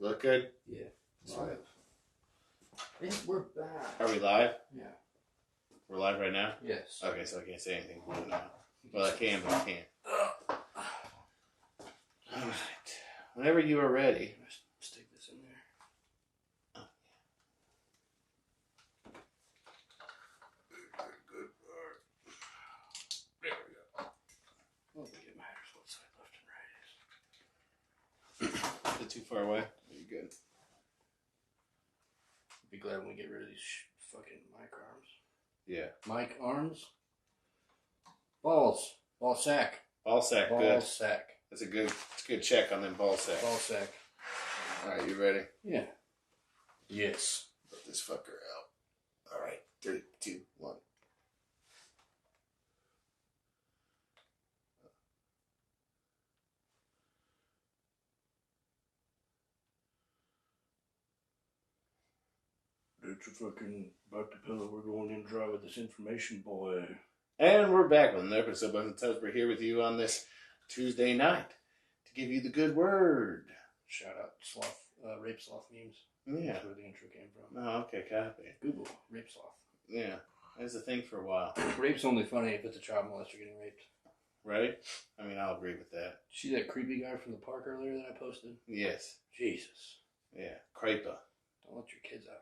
Look good? Yeah. Live. Hey, we're back. Are we live? Yeah. We're live right now? Yes. Okay, so I can't say anything now. Well, I can, but I can't. Alright. Whenever you are ready. Stick this in there. Oh, yeah. Good. There we go. Well, it matters what side left and right is. Is it too far away? Are you good? Be glad when we get rid of these fucking mic arms. Yeah. Mic arms? Balls. Ball sack. Ball sack, Ball good. sack. That's a good check on them ball sacks. Ball sack. Alright, you ready? Yeah. Yes. Let this fucker out. Alright, 3, 2, 1. It's a fucking about the pillow. We're going in dry with this information, boy. And we're back with another episode of On Podcoin. We're here with you on this Tuesday night to give you the good word. Shout out sloth, rape sloth memes. Yeah. That's where the intro came from. Oh, okay, copy. Google rape sloth. Yeah, that's a thing for a while. Rape's only funny if it's a child molester getting raped. Right? I mean, I'll agree with that. See that creepy guy from the park earlier that I posted? Yes. Jesus. Yeah, Crepa. Don't let your kids out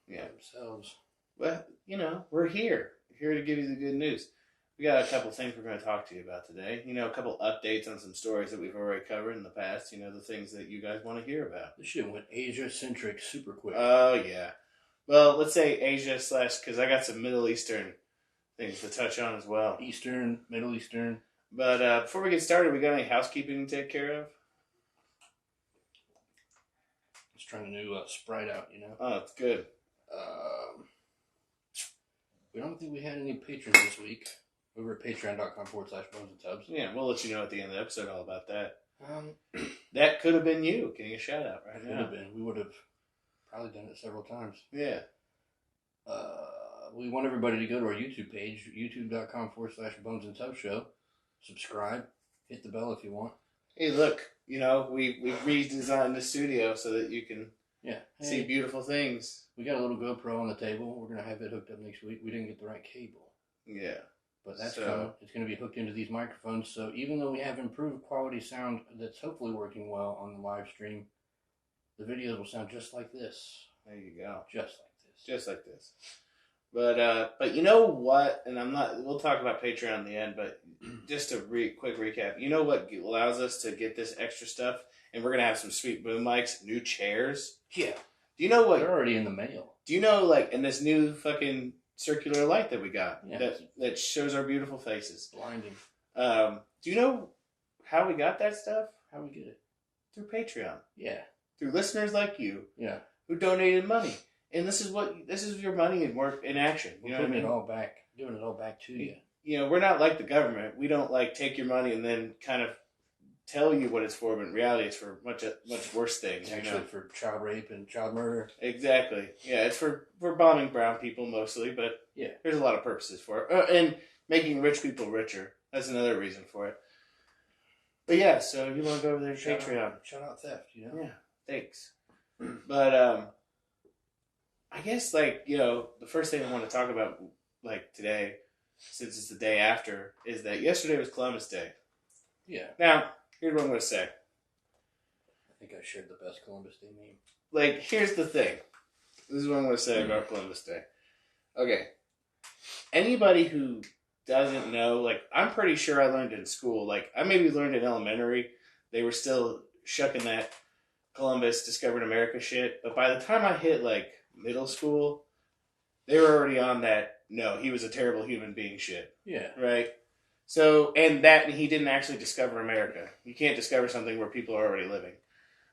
Yeah. by themselves. Well, you know, we're here. Here to give you the good news. We got a couple things we're going to talk to you about today. You know, a couple updates on some stories that we've already covered in the past. You know, the things that you guys want to hear about. This shit went Asia-centric super quick. Oh, yeah. Well, let's say Asia / because I got some Middle Eastern things to touch on as well. Eastern, Middle Eastern. But before we get started, we got any housekeeping to take care of? Just trying a new Sprite out, you know? Oh, it's good. We don't think we had any patrons this week. Over at patreon.com/bonesandtubs. Yeah, we'll let you know at the end of the episode all about that. Um, That could have been you getting a shout out right could now. have been. We would have probably done it several times. Yeah. We want everybody to go to our YouTube page, youtube.com/bonesandtubs show. Subscribe. Hit the bell if you want. Hey, look, you know, we redesigned the studio so that you can Yeah. see beautiful things. We got a little GoPro on the table. We're going to have it hooked up next week. We didn't get the right cable. Yeah. But that's So- coming. It's going to be hooked into these microphones. So even though we have improved quality sound that's hopefully working well on the live stream, the videos will sound just like this. There you go. Just like this. Just like this. But you know what? And we'll talk about Patreon in the end, but just a quick recap. You know what allows us to get this extra stuff? And we're going to have some sweet boom mics, new chairs. Yeah. Do you know what? They're already in the mail. Do you know, like, in this new fucking circular light that we got Yeah. that shows our beautiful faces? Blinding. Do you know how we got that stuff? How we get it? Through Patreon. Yeah. Through listeners like you Yeah. who donated money. And this is your money in work in action. You We're know what I putting mean? it all back. Doing it all back to you. You know, we're not like the government. We don't like take your money and then kind of tell you what it's for, but in reality it's for much worse things. It's actually for child rape and child murder. Exactly. Yeah, it's for bombing brown people mostly, but yeah, there's a lot of purposes for it. And making rich people richer. That's another reason for it. But yeah, so you want to go over there to Patreon. Shout out theft, you know? Yeah, thanks. But I guess, like, you know, the first thing I want to talk about, like, today, since it's the day after, is that yesterday was Columbus Day. Yeah. Now, here's what I'm going to say. I think I shared the best Columbus Day meme. Like, here's the thing. This is what I'm going to say about Columbus Day. Okay. Anybody who doesn't know, like, I'm pretty sure I learned in school. Like, I maybe learned in elementary. They were still shucking that Columbus discovered America shit. But by the time I hit, like, middle school, they were already on that, no, he was a terrible human being shit. Yeah. Right? So, and he didn't actually discover America. You can't discover something where people are already living.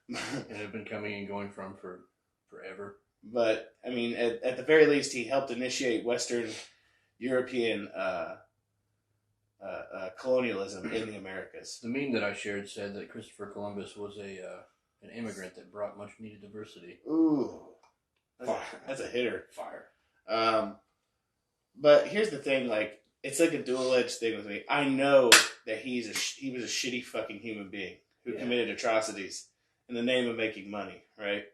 And have been coming and going from for forever. But, I mean, at the very least, he helped initiate Western European colonialism in the Americas. The meme that I shared said that Christopher Columbus was an immigrant that brought much needed diversity. Ooh. That's a hitter. Fire. But here's the thing, like, it's like a dual-edged thing with me. I know that he was a shitty fucking human being who committed atrocities in the name of making money, right?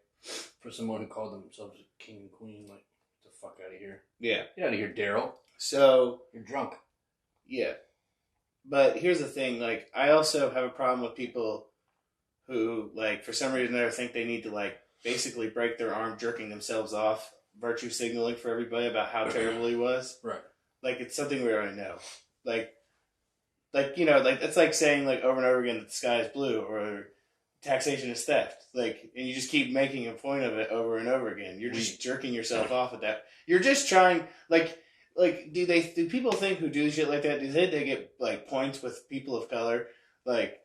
For someone who called themselves a king and queen, like, get the fuck out of here. Yeah. Get out of here, Daryl. So... You're drunk. Yeah. But here's the thing, like, I also have a problem with people who, like, for some reason they think they need to, like, basically break their arm jerking themselves off, virtue signaling for everybody about how terrible he was. Right. Like, it's something we already know. Like, you know, like, it's like saying, like, over and over again that the sky is blue, or taxation is theft. Like, and you just keep making a point of it over and over again. You're just jerking yourself off at that. You're just trying, like, do people think who do shit like that, do they get, like, points with people of color? Like,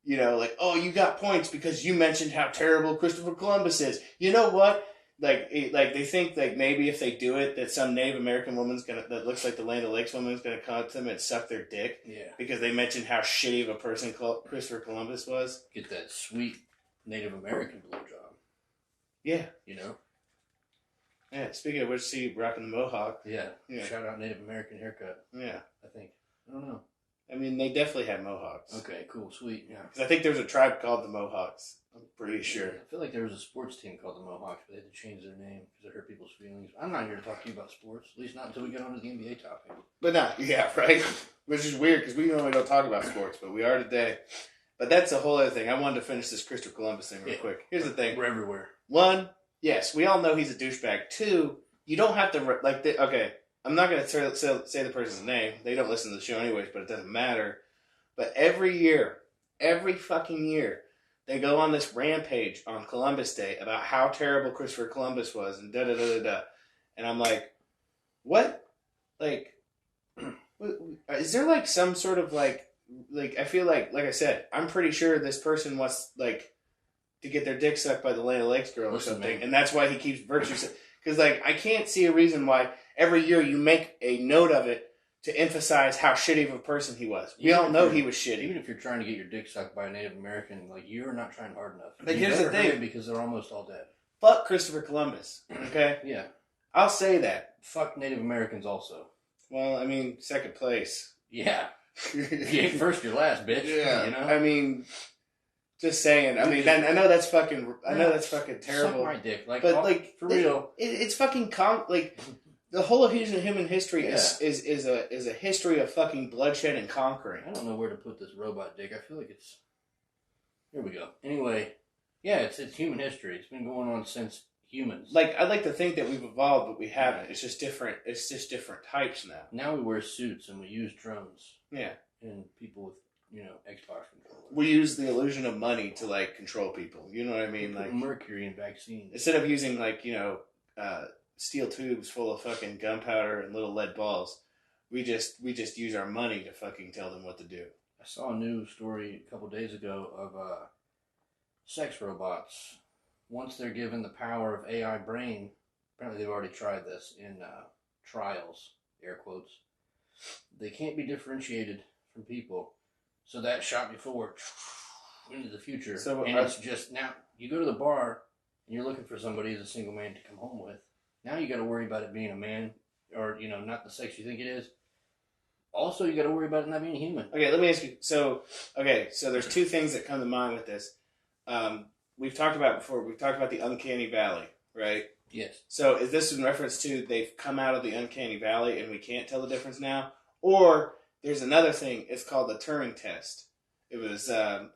you know, like, oh, you got points because you mentioned how terrible Christopher Columbus is. You know what? Like, they think, like, maybe if they do it, that some Native American woman's that looks like the Land O'Lakes woman's gonna come up to them and suck their dick. Yeah. Because they mentioned how shitty of a person Christopher Columbus was. Get that sweet Native American blowjob. Yeah. You know? Yeah, speaking of which, see you rocking the mohawk. Yeah. Shout out Native American haircut. Yeah. I think. I don't know. I mean, they definitely had mohawks. Okay, cool, sweet, yeah. Because I think there's a tribe called the Mohawks. I'm pretty sure. I feel like there was a sports team called the Mohawks, but they had to change their name because it hurt people's feelings. I'm not here to talk to you about sports, at least not until we get on to the NBA topic. But no, yeah, right? Which is weird because we normally don't talk about sports, but we are today. But that's a whole other thing. I wanted to finish this Christopher Columbus thing real quick. Here's the thing. We're everywhere. One, yes, we all know he's a douchebag. Two, you don't have to, like, okay, I'm not going to say the person's name. They don't listen to the show anyways, but it doesn't matter. But every year, every fucking year, they go on this rampage on Columbus Day about how terrible Christopher Columbus was and da-da-da-da-da. And I'm like, what? Like, is there, like, some sort of, like, I feel like I said, I'm pretty sure this person wants, like, to get their dick sucked by the Land O'Lakes girl or something. Man. And that's why he keeps virtue. Because, like, I can't see a reason why every year you make a note of it to emphasize how shitty of a person he was. We all know he was shitty. Even if you're trying to get your dick sucked by a Native American, like, you're not trying hard enough. Like, here's the thing. Because they're almost all dead. Fuck Christopher Columbus, okay? Yeah. I'll say that. Fuck Native Americans also. Well, I mean, second place. Yeah. If you ain't first, you're last, bitch. Yeah. You know? I mean, just saying. I mean, I know that's fucking terrible. Suck my dick. Like, but, like, for real. It's fucking, like... The whole of human history is a history of fucking bloodshed and conquering. I don't know where to put this robot dick. I feel like it's... Here we go. Anyway, yeah, it's human history. It's been going on since humans. Like, I'd like to think that we've evolved, but we haven't. It's just different. It's just different types now. Now we wear suits and we use drones. Yeah. And people with, Xbox controllers. We use the illusion of money to, like, control people. You know what I mean? Like mercury in vaccines. Instead of using, like, steel tubes full of fucking gunpowder and little lead balls, we just use our money to fucking tell them what to do. I saw a news story a couple days ago of sex robots. Once they're given the power of AI brain, apparently they've already tried this in trials, air quotes, they can't be differentiated from people. So that shot me forward into the future. So, and it's just, now, you go to the bar and you're looking for somebody as a single man to come home with. Now you got to worry about it being a man, or, not the sex you think it is. Also, you got to worry about it not being human. Okay, let me ask you. So there's two things that come to mind with this. We've talked about before. We've talked about the uncanny valley, right? Yes. So is this in reference to they've come out of the uncanny valley and we can't tell the difference now? Or there's another thing. It's called the Turing test. It was a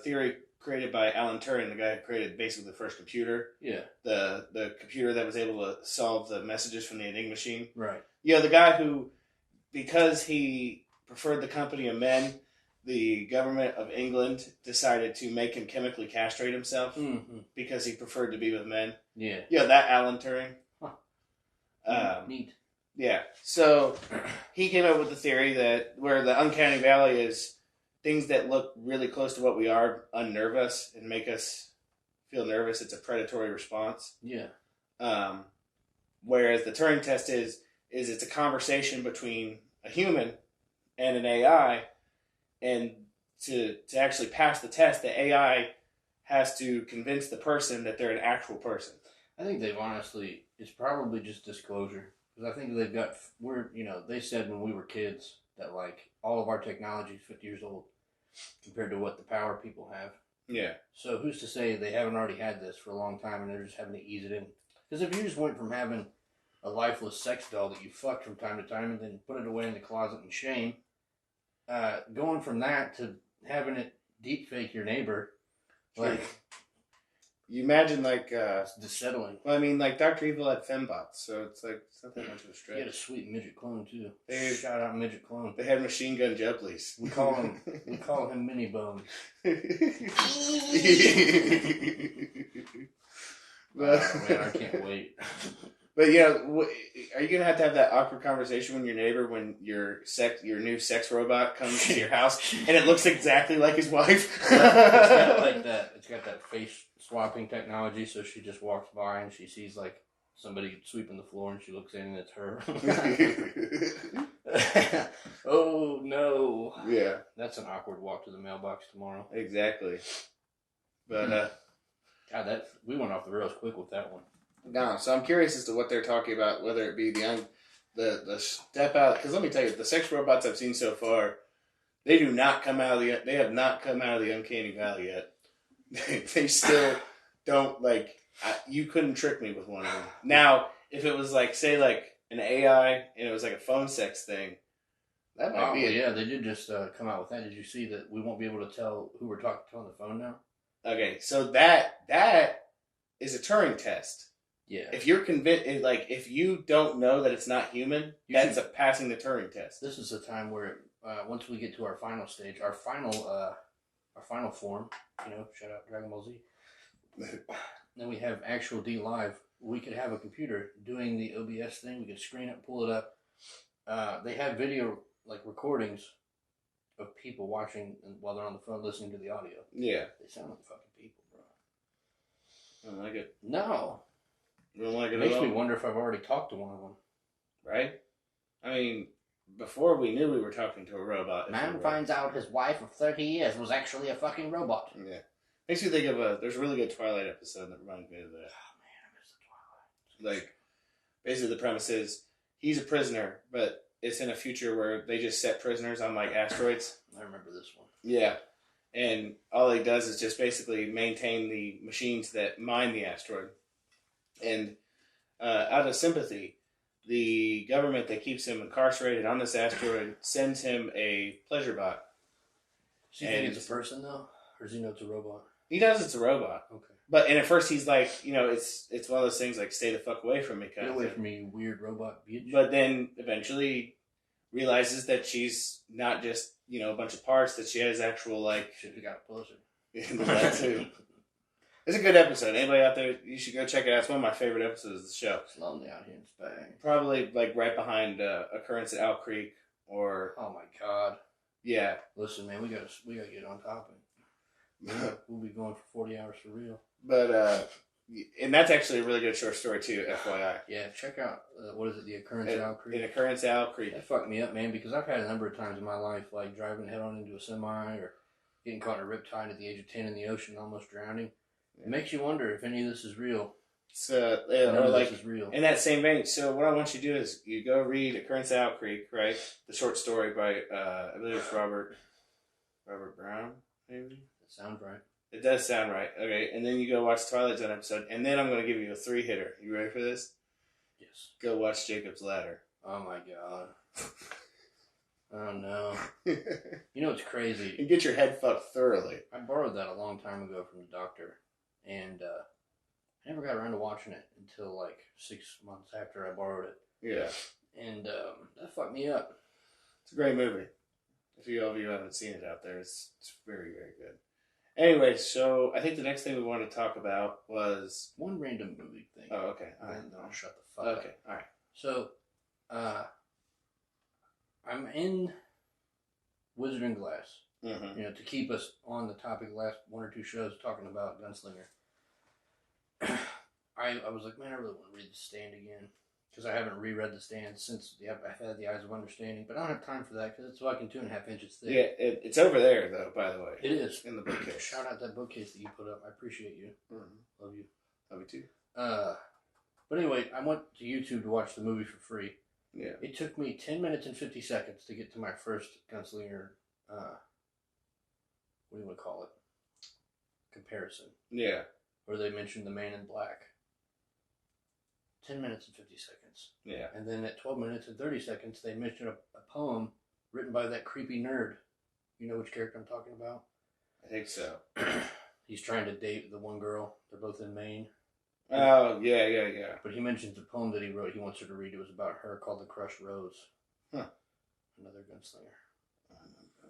theory created by Alan Turing, the guy who created basically the first computer. Yeah. The computer that was able to solve the messages from the Enigma machine. Right. The guy who, because he preferred the company of men, the government of England decided to make him chemically castrate himself because he preferred to be with men. Yeah. Yeah, that Alan Turing. Huh. Neat. Yeah. So he came up with the theory that where the uncanny valley is things that look really close to what we are unnerve us and make us feel nervous. It's a predatory response. Yeah. Whereas the Turing test is it's a conversation between a human and an AI, and to actually pass the test, the AI has to convince the person that they're an actual person. I think it's probably just disclosure. Because I think they said when we were kids that, like, all of our technology is 50 years old compared to what the power people have. Yeah. So who's to say they haven't already had this for a long time and they're just having to ease it in? Because if you just went from having a lifeless sex doll that you fucked from time to time and then put it away in the closet in shame, going from that to having it deep fake your neighbor, like, you imagine like it's dissettling. well, I mean, like Dr. Evil had fembots, so it's like it's not that much of a stretch. He had a sweet midget clone too. They- Shout out midget clone. They had machine gun Jupplies. We call him Mini Bone. But, Oh man, I can't wait. But yeah, are you gonna have to have that awkward conversation with your neighbor when your new sex robot comes to your house and it looks exactly like his wife? It's got like that. It's got that face swapping technology. So she just walks by and she sees like somebody sweeping the floor and she looks in and it's her. Oh no! Yeah, that's an awkward walk to the mailbox tomorrow. Exactly. But God, we went off the rails quick with that one. No, so I'm curious as to what they're talking about, whether it be the step out. Because let me tell you, the sex robots I've seen so far, they have not come out of the uncanny valley yet. They still don't like. You couldn't trick me with one of them. Now, if it was like, say, like an AI and it was like a phone sex thing, that might be it. Yeah, they did just come out with that. Did you see that we won't be able to tell who we're talking to on the phone now? Okay, so that is a Turing test. Yeah. If you're convinced, like, if you don't know that it's not human, that's a passing the Turing test. This is the time where, once we get to our final stage, our final form, shout out Dragon Ball Z. Then we have actual D Live. We could have a computer doing the OBS thing. We could screen it, pull it up. They have video, like, recordings of people watching while they're on the phone listening to the audio. Yeah. They sound like fucking people, bro. I don't like it. No. I don't like it. It makes me wonder if I've already talked to one of them. Right? I mean, before we knew we were talking to a robot. Man finds out his wife of 30 years was actually a fucking robot. Yeah. Makes me think of there's a really good Twilight episode that reminds me of that. Oh man, I miss the Twilight. Like, basically the premise is, he's a prisoner, but it's in a future where they just set prisoners on, like, asteroids. I remember this one. Yeah. And all he does is just basically maintain the machines that mine the asteroid. And out of sympathy, the government that keeps him incarcerated on this asteroid sends him a pleasure bot. Do you think it's a person, though? Or does he know it's a robot? He knows it's a robot. Okay. And at first he's like, it's one of those things like, stay the fuck away from me kind Get of away thing. from me, you weird robot bitch. But then eventually realizes that she's not just, a bunch of parts, that she has actual, like... Should have got a pleasure. That too. It's a good episode. Anybody out there, you should go check it out. It's one of my favorite episodes of the show. It's lonely out here in Spain. Probably like right behind Occurrence at Owl Creek or... Oh my god. Yeah. Listen, man, we gotta get on topic. We'll be going for 40 hours for real. But, and that's actually a really good short story too, FYI. Yeah, check out, what is it, the Occurrence at Owl Creek? In Occurrence at Owl Creek. That fucked me up, man, because I've had a number of times in my life, like driving head on into a semi or getting caught in a riptide at the age of 10 in the ocean, almost drowning. Yeah. It makes you wonder if any of this is real. Or like, this is real. In that same vein, so what I want you to do is you go read Occurrence at Owl Creek, right? The short story by, I believe it's Robert Brown, maybe? That sounds right. It does sound right. Okay, and then you go watch Twilight Zone episode, and then I'm going to give you a 3-hitter. You ready for this? Yes. Go watch Jacob's Ladder. Oh my god. Oh no. You know what's crazy? And get your head fucked thoroughly. I borrowed that a long time ago from the doctor, and I never got around to watching it until like 6 months after I borrowed it. Yeah. And that fucked me up. It's a great movie. If you all of you haven't seen it out there, it's very, very good. Anyway, so I think the next thing we wanted to talk about was... one random movie thing. Oh, okay. All right. No, I'll shut the fuck up. Okay, all right. So, I'm in Wizard and Glass. Mm-hmm. To keep us on the topic of the last 1 or 2 shows talking about Gunslinger. I was like, man, I really want to read The Stand again. Because I haven't reread The Stand since I've had The Eyes of Understanding. But I don't have time for that because it's fucking 2.5 inches thick. Yeah, it's over there, though, by the way. It is. In the bookcase. Shout out that bookcase that you put up. I appreciate you. Mm-hmm. Love you. Love you too. But anyway, I went to YouTube to watch the movie for free. Yeah. It took me 10 minutes and 50 seconds to get to my first Gunslinger, what do you want to call it? comparison. Yeah. Or they mentioned The Man in Black. 10 minutes and 50 seconds. Yeah. And then at 12 minutes and 30 seconds, they mentioned a poem written by that creepy nerd. You know which character I'm talking about? I think so. He's trying to date the one girl. They're both in Maine. Oh, yeah. But he mentions a poem that he wrote. He wants her to read. It was about her, called The Crushed Rose. Huh. Another gunslinger.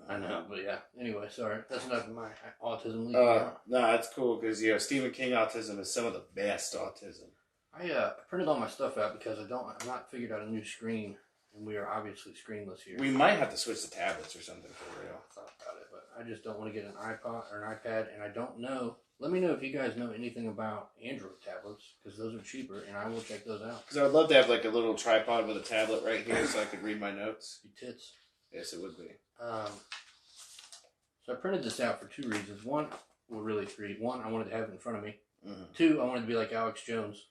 I know, but yeah. Anyway, sorry. That's enough of my autism leaking out. No, that's cool because, Stephen King autism is some of the best autism. I printed all my stuff out because I've not figured out a new screen, and we are obviously screenless here. We might have to switch to tablets or something for real. I thought about it, but I just don't want to get an iPod or an iPad, and I don't know. Let me know if you guys know anything about Android tablets, because those are cheaper, and I will check those out. Because I would love to have like a little tripod with a tablet right here so I could read my notes. Be tits. Yes, it would be. So I printed this out for two reasons. One, well, really three. One, I wanted to have it in front of me. Mm-hmm. Two, I wanted to be like Alex Jones.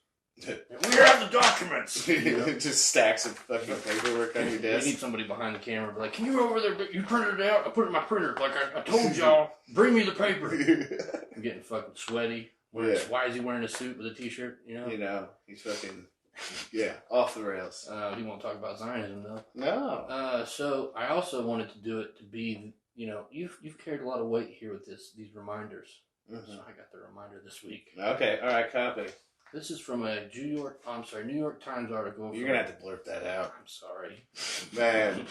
We have the documents! You know? Just stacks of fucking paperwork on your desk. We need somebody behind the camera be like, can you go over there? You printed it out? I put it in my printer. Like I told y'all, bring me the paper. I'm getting fucking sweaty. Why is he wearing a suit with a t-shirt? You know? He's fucking, off the rails. He won't talk about Zionism, though. No. So I also wanted to do it to be, you've carried a lot of weight here with these reminders. Mm-hmm. So I got the reminder this week. Okay, all right, copy. This is from a New York Times article. You're going to have to blurt that out. I'm sorry. Man,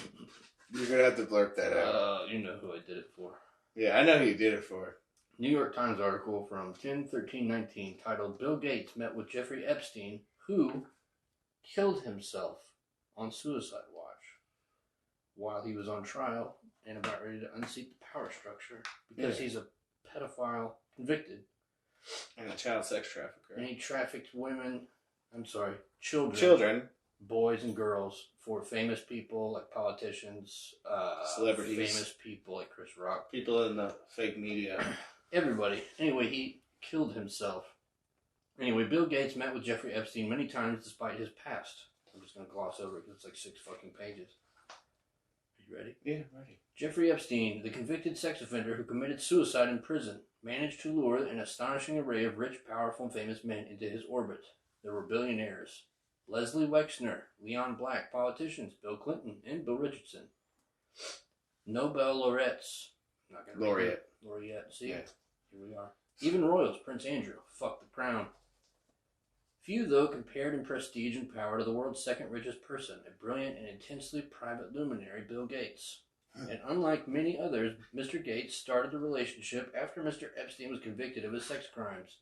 you're going to have to blurt that out. You know who I did it for. Yeah, I know who you did it for. New York Times article from 10/13/19 titled Bill Gates met with Jeffrey Epstein, who killed himself on suicide watch while he was on trial and about ready to unseat the power structure because he's a pedophile convicted. And a child sex trafficker. And he trafficked children. Children. Boys and girls for famous people like politicians, celebrities. Famous people like Chris Rock. People in the fake media. Everybody. Anyway, he killed himself. Anyway, Bill Gates met with Jeffrey Epstein many times despite his past. I'm just going to gloss over it because it's like 6 fucking pages. Are you ready? Yeah, ready. Jeffrey Epstein, the convicted sex offender who committed suicide in prison, managed to lure an astonishing array of rich, powerful, and famous men into his orbit. There were billionaires, Leslie Wexner, Leon Black, politicians, Bill Clinton, and Bill Richardson. Nobel laureates. Laureate. See? Yeah. Here we are. Even royals, Prince Andrew. Fuck the crown. Few, though, compared in prestige and power to the world's second richest person, a brilliant and intensely private luminary, Bill Gates. And unlike many others, Mr. Gates started the relationship after Mr. Epstein was convicted of his sex crimes.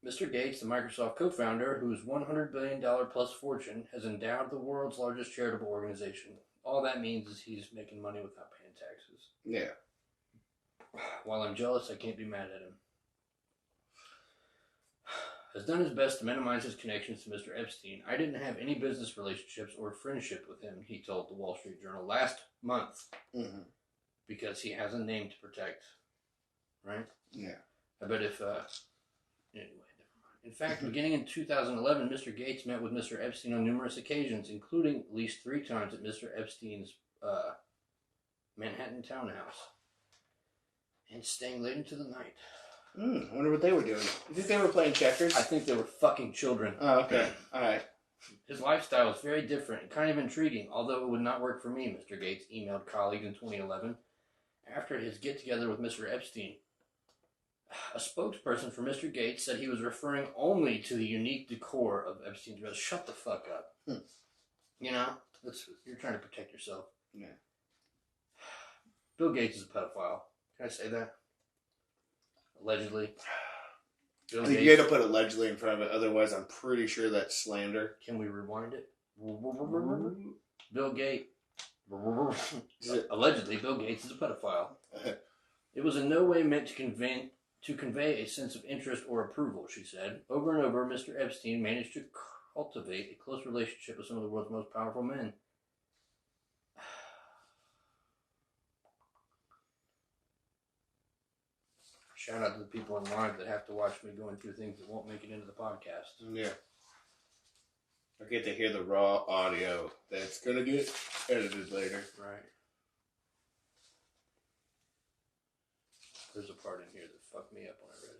Mr. Gates, the Microsoft co-founder, whose $100 billion plus fortune has endowed the world's largest charitable organization. All that means is he's making money without paying taxes. Yeah. While I'm jealous, I can't be mad at him. Has done his best to minimize his connections to Mr. Epstein. I didn't have any business relationships or friendship with him, he told the Wall Street Journal last month. Mm-hmm. Because he has a name to protect. Right? Yeah. I bet if, anyway, never mind. In fact, beginning in 2011, Mr. Gates met with Mr. Epstein on numerous occasions, including at least 3 times at Mr. Epstein's Manhattan townhouse. And staying late into the night. I wonder what they were doing. You think they were playing checkers? I think they were fucking children. Oh, okay. All right. His lifestyle is very different and kind of intriguing, although it would not work for me, Mr. Gates emailed colleagues in 2011 after his get-together with Mr. Epstein. A spokesperson for Mr. Gates said he was referring only to the unique decor of Epstein's dress. Shut the fuck up. You know? You're trying to protect yourself. Yeah. Bill Gates is a pedophile. Can I say that? Allegedly. Bill Gates. You got to put allegedly in front of it, otherwise I'm pretty sure that's slander. Can we rewind it? Bill Gates. Allegedly, Bill Gates is a pedophile. It was in no way meant to convey a sense of interest or approval, she said. Over and over, Mr. Epstein managed to cultivate a close relationship with some of the world's most powerful men. Shout out to the people in live that have to watch me going through things that won't make it into the podcast. Yeah. I get to hear the raw audio that's going to get edited later. Right. There's a part in here that fucked me up when I read it.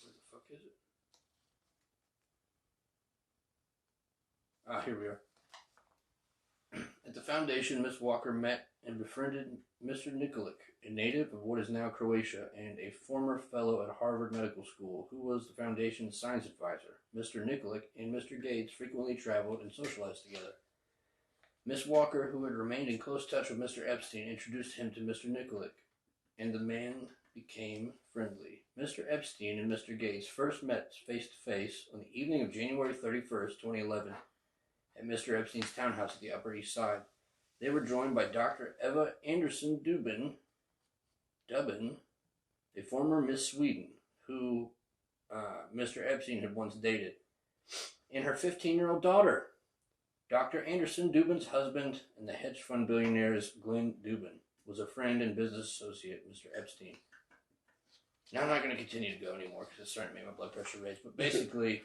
Where the fuck is it? Ah, here we are. At the foundation, Miss Walker met and befriended Mr. Nikolic, a native of what is now Croatia and a former fellow at Harvard Medical School, who was the foundation's science advisor. Mr. Nikolic and Mr. Gates frequently traveled and socialized together. Miss Walker, who had remained in close touch with Mr. Epstein, introduced him to Mr. Nikolic, and the man became friendly. Mr. Epstein and Mr. Gates first met face-to-face on the evening of January 31st, 2011, at Mr. Epstein's townhouse at the Upper East Side. They were joined by Dr. Eva Anderson Dubin, a former Miss Sweden, who Mr. Epstein had once dated, and her 15-year-old daughter. Dr. Anderson Dubin's husband and the hedge fund billionaire's Glenn Dubin was a friend and business associate of Mr. Epstein. Now I'm not going to continue to go anymore because it's starting to make my blood pressure raise, but basically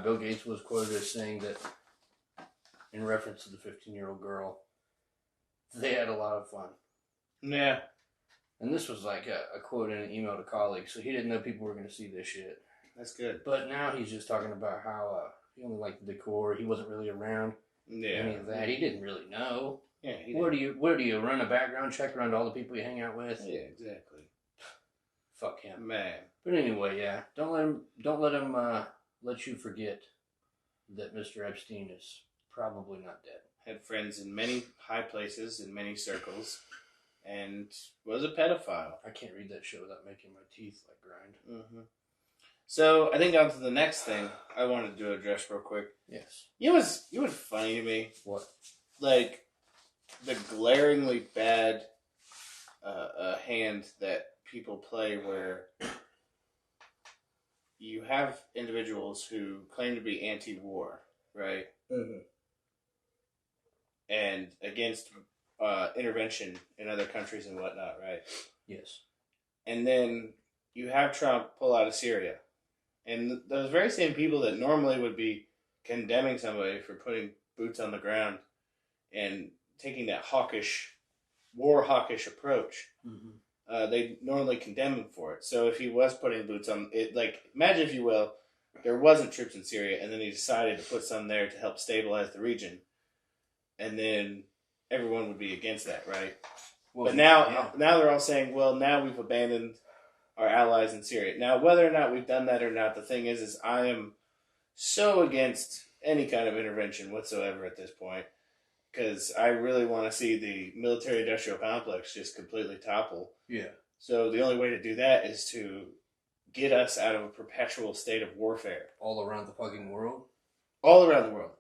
Bill Gates was quoted as saying that, in reference to the 15-year-old girl, they had a lot of fun. Yeah. And this was like a quote in an email to colleagues, so he didn't know people were going to see this shit. That's good. But now he's just talking about how he only liked the decor. He wasn't really around any of that. He didn't really know. Yeah. Where do you run a background check around all the people you hang out with? Yeah, exactly. Fuck him, man. But anyway, yeah, don't let him let you forget that Mr. Epstein is probably not dead. Had friends in many high places, in many circles, and was a pedophile. I can't read that shit without making my teeth like grind. Mm-hmm. So I think on to the next thing I wanted to address real quick. Yes. You know what's funny to me? What? Like the glaringly bad hand that people play where you have individuals who claim to be anti-war, right? Mm-hmm. And against intervention in other countries and whatnot, right? Yes. And then you have Trump pull out of Syria. And those very same people that normally would be condemning somebody for putting boots on the ground and taking that war hawkish approach, mm-hmm. They normally condemn him for it. So if he was putting boots on it, like imagine if you will, there wasn't troops in Syria, and then he decided to put some there to help stabilize the region, and then everyone would be against that, right? Well, but now they're all saying, well, now we've abandoned our allies in Syria. Now, whether or not we've done that or not, the thing is I am so against any kind of intervention whatsoever at this point, because I really want to see the military-industrial complex just completely topple. Yeah. So the only way to do that is to get us out of a perpetual state of warfare. All around the fucking world? All around the world.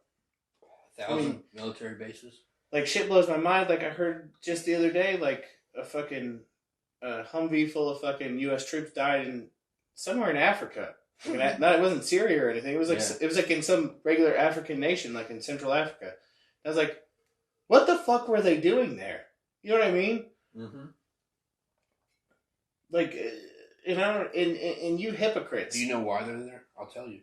1,000 military bases? Like, shit blows my mind. Like, I heard just the other day, like, a fucking Humvee full of fucking U.S. troops died somewhere in Africa. Like, it wasn't Syria or anything. It was like It was like in some regular African nation, like in Central Africa. I was like, what the fuck were they doing there? You know what I mean? Mm-hmm. Like, and you hypocrites. Do you know why they're there? I'll tell you.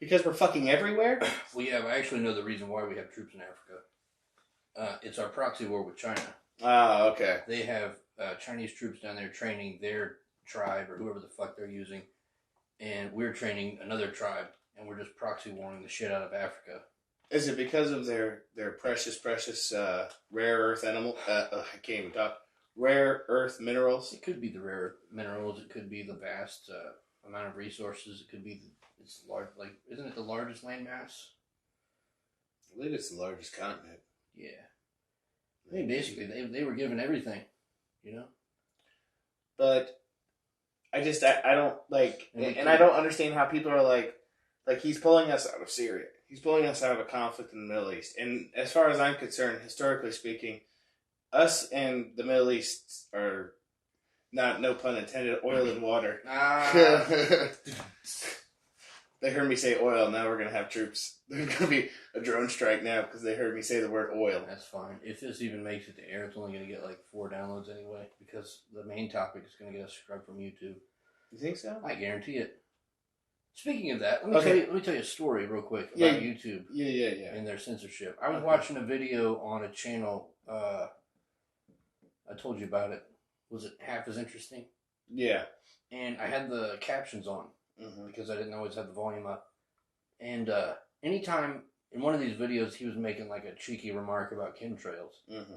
Because we're fucking everywhere? Well, yeah, I actually know the reason why we have troops in Africa. It's our proxy war with China. Ah, okay. They have Chinese troops down there training their tribe or whoever the fuck they're using, and we're training another tribe, and we're just proxy warring the shit out of Africa. Is it because of their precious rare earth I can't even talk. Rare earth minerals? It could be the rare minerals. It could be the vast amount of resources. It could be it's large. Like, isn't it the largest landmass? I believe it's the largest continent. Yeah. I mean, basically, they were given everything, you know. But I don't like, and I don't understand how people are like he's pulling us out of Syria. He's pulling us out of a conflict in the Middle East. And as far as I'm concerned, historically speaking, us and the Middle East are not, no pun intended, oil and water. They heard me say oil. Now we're gonna have troops. There's gonna be a drone strike now because they heard me say the word oil. That's fine. If this even makes it to air, it's only going to get like 4 downloads anyway, because the main topic is going to get us scrubbed from YouTube. You think so? I guarantee it. Speaking of that, let me tell you a story real quick about YouTube. Yeah. And their censorship. I was watching a video on a channel. I told you about it. Was it half as interesting? Yeah. And I had the captions on because I didn't always have the volume up. And anytime in one of these videos he was making like a cheeky remark about chemtrails.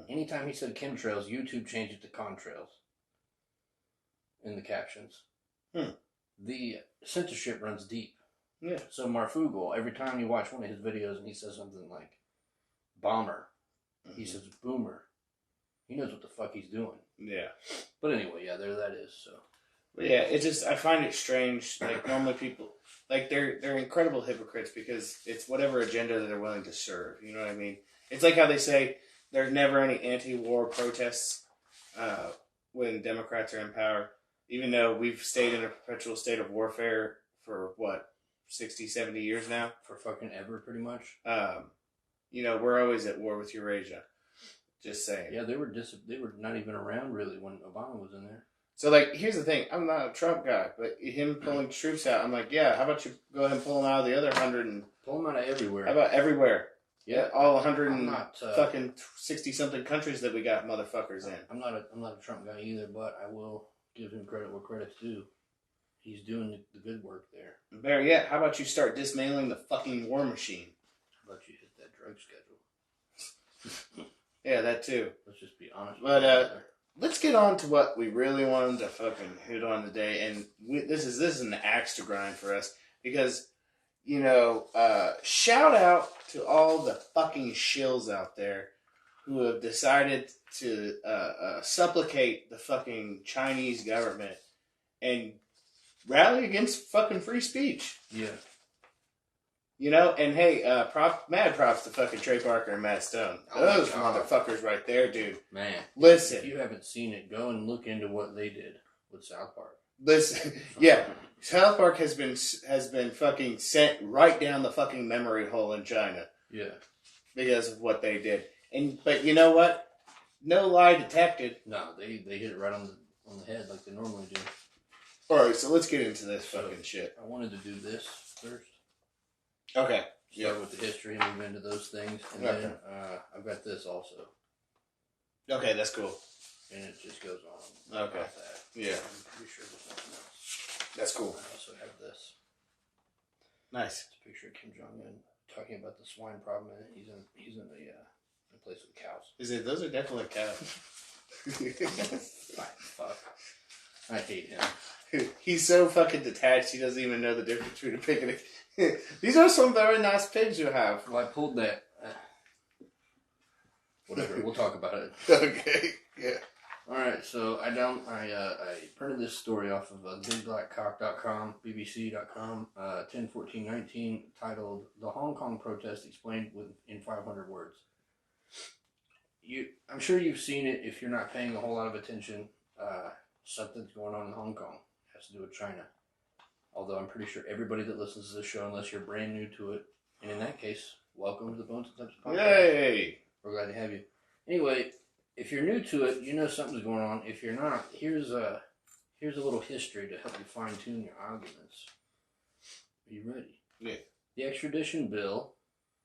Anytime he said chemtrails, YouTube changed it to contrails in the captions. The censorship runs deep. Yeah. So Marfugal, every time you watch one of his videos and he says something like bomber, he says boomer. He knows what the fuck he's doing. Yeah. But anyway, yeah, there that is. So. But yeah, it just, I find it strange. Like, normally people, like, they're incredible hypocrites because it's whatever agenda that they're willing to serve. You know what I mean? It's like how they say there's never any anti-war protests when Democrats are in power, even though we've stayed in a perpetual state of warfare for, 60, 70 years now? For fucking ever, pretty much. You know, we're always at war with Eurasia. Just saying. Yeah, they were not even around, really, when Obama was in there. So, like, here's the thing. I'm not a Trump guy, but him pulling troops out, I'm like, yeah, how about you go ahead and pull them out of the other 100 and... Pull them out of everywhere. How about everywhere? Yeah. All 100 and fucking 60-something countries that we got motherfuckers in. I'm not a Trump guy either, but I will give him credit where credit's due. He's doing the good work there. Better yet, how about you start dismantling the fucking war machine? How about you hit that drug schedule? Yeah, that too. Let's just be honest. But, let's get on to what we really wanted to fucking hit on today, and this is an axe to grind for us, because, you know, shout out to all the fucking shills out there who have decided to supplicate the fucking Chinese government and rally against fucking free speech. Yeah. You know, and hey, mad props to fucking Trey Parker and Matt Stone. Those motherfuckers right there, dude. Man. Listen. If you haven't seen it, go and look into what they did with South Park. Listen. Yeah. South Park has been fucking sent right down the fucking memory hole in China. Yeah. Because of what they did. But you know what? No lie detected. No, they hit it right on the head like they normally do. Alright, so let's get into this fucking shit. I wanted to do this first. Okay. Start with the history and move into those things. And then I've got this also. Okay, that's cool. And it just goes on. Okay. About that. Yeah. I'm pretty sure there's nothing else. That's cool. I also have this. Nice. It's a picture of Kim Jong-un talking about the swine problem. And he's in a place with cows. Those are definitely cows. Fuck. I hate him. He's so fucking detached, he doesn't even know the difference between a pig and a... These are some very nice pigs you have. Well, I pulled that. Whatever, we'll talk about it. Okay, yeah. Alright, so I printed this story off of bigblackcock.com, bbc.com, 10/14/19, titled "The Hong Kong Protest Explained in 500 Words." I'm sure you've seen it if you're not paying a whole lot of attention. Something's going on in Hong Kong. It has to do with China. Although I'm pretty sure everybody that listens to this show, unless you're brand new to it, and in that case, welcome to the Bones and Tips podcast. Yay! We're glad to have you. Anyway, if you're new to it, you know something's going on. If you're not, here's a little history to help you fine tune your arguments. Are you ready? Yeah. The extradition bill,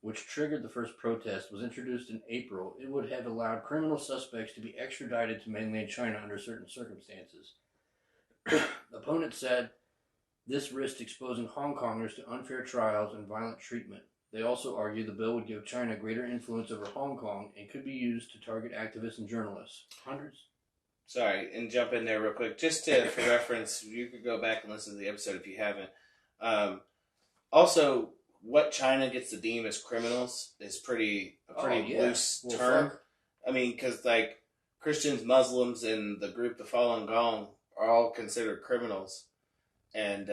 which triggered the first protest, was introduced in April. It would have allowed criminal suspects to be extradited to mainland China under certain circumstances. Opponents said this risked exposing Hong Kongers to unfair trials and violent treatment. They also argued the bill would give China greater influence over Hong Kong and could be used to target activists and journalists. Sorry, and jump in there real quick. Just for reference, you could go back and listen to the episode if you haven't. Also, what China gets to deem as criminals is a pretty loose term. Fuck. I mean, because like Christians, Muslims, and the group the Falun Gong are all considered criminals, and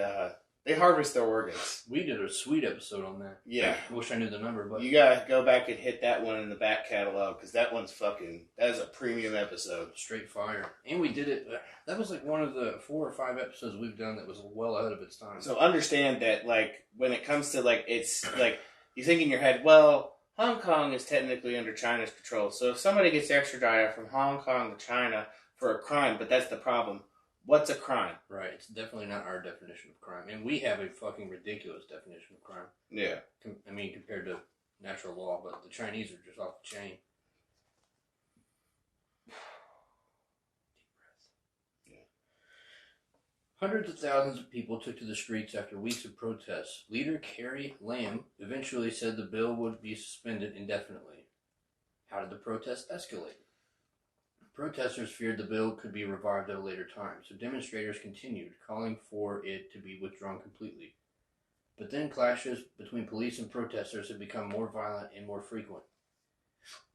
They harvest their organs. We did a sweet episode on that. Yeah. I wish I knew the number, but... You gotta go back and hit that one in the back catalog, because that one's fucking... That is a premium episode. Straight fire. And we did it... That was like one of the 4 or 5 episodes we've done that was well ahead of its time. So understand that, like, when it comes to, like, it's, like, you think in your head, well, Hong Kong is technically under China's control, so if somebody gets extradited from Hong Kong to China for a crime, but that's the problem. What's a crime? Right. It's definitely not our definition of crime. And we have a fucking ridiculous definition of crime. Yeah. I mean, compared to natural law, but the Chinese are just off the chain. Deep breath. Yeah. Hundreds of thousands of people took to the streets after weeks of protests. Leader Carrie Lam eventually said the bill would be suspended indefinitely. How did the protests escalate? Protesters feared the bill could be revived at a later time, so demonstrators continued, calling for it to be withdrawn completely. But then clashes between police and protesters had become more violent and more frequent.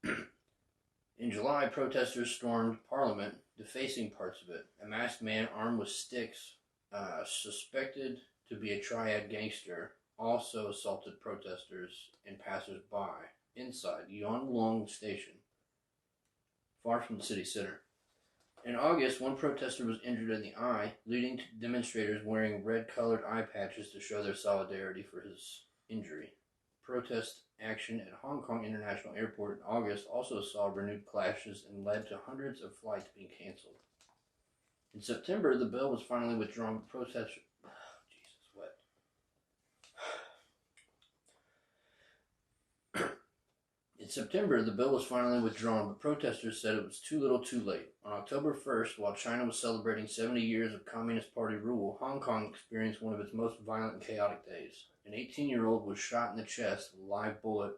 In July, protesters stormed Parliament, defacing parts of it. A masked man armed with sticks, suspected to be a triad gangster, also assaulted protesters and passers-by inside Yon Long Station, far from the city center. In August, one protester was injured in the eye, leading to demonstrators wearing red-colored eye patches to show their solidarity for his injury. Protest action at Hong Kong International Airport in August also saw renewed clashes and led to hundreds of flights being canceled. In September, the bill was finally withdrawn, but protesters... Jesus, what? In September, the bill was finally withdrawn, but protesters said it was too little too late. On October 1st, while China was celebrating 70 years of Communist Party rule, Hong Kong experienced one of its most violent and chaotic days. An 18-year-old was shot in the chest with a live bullet.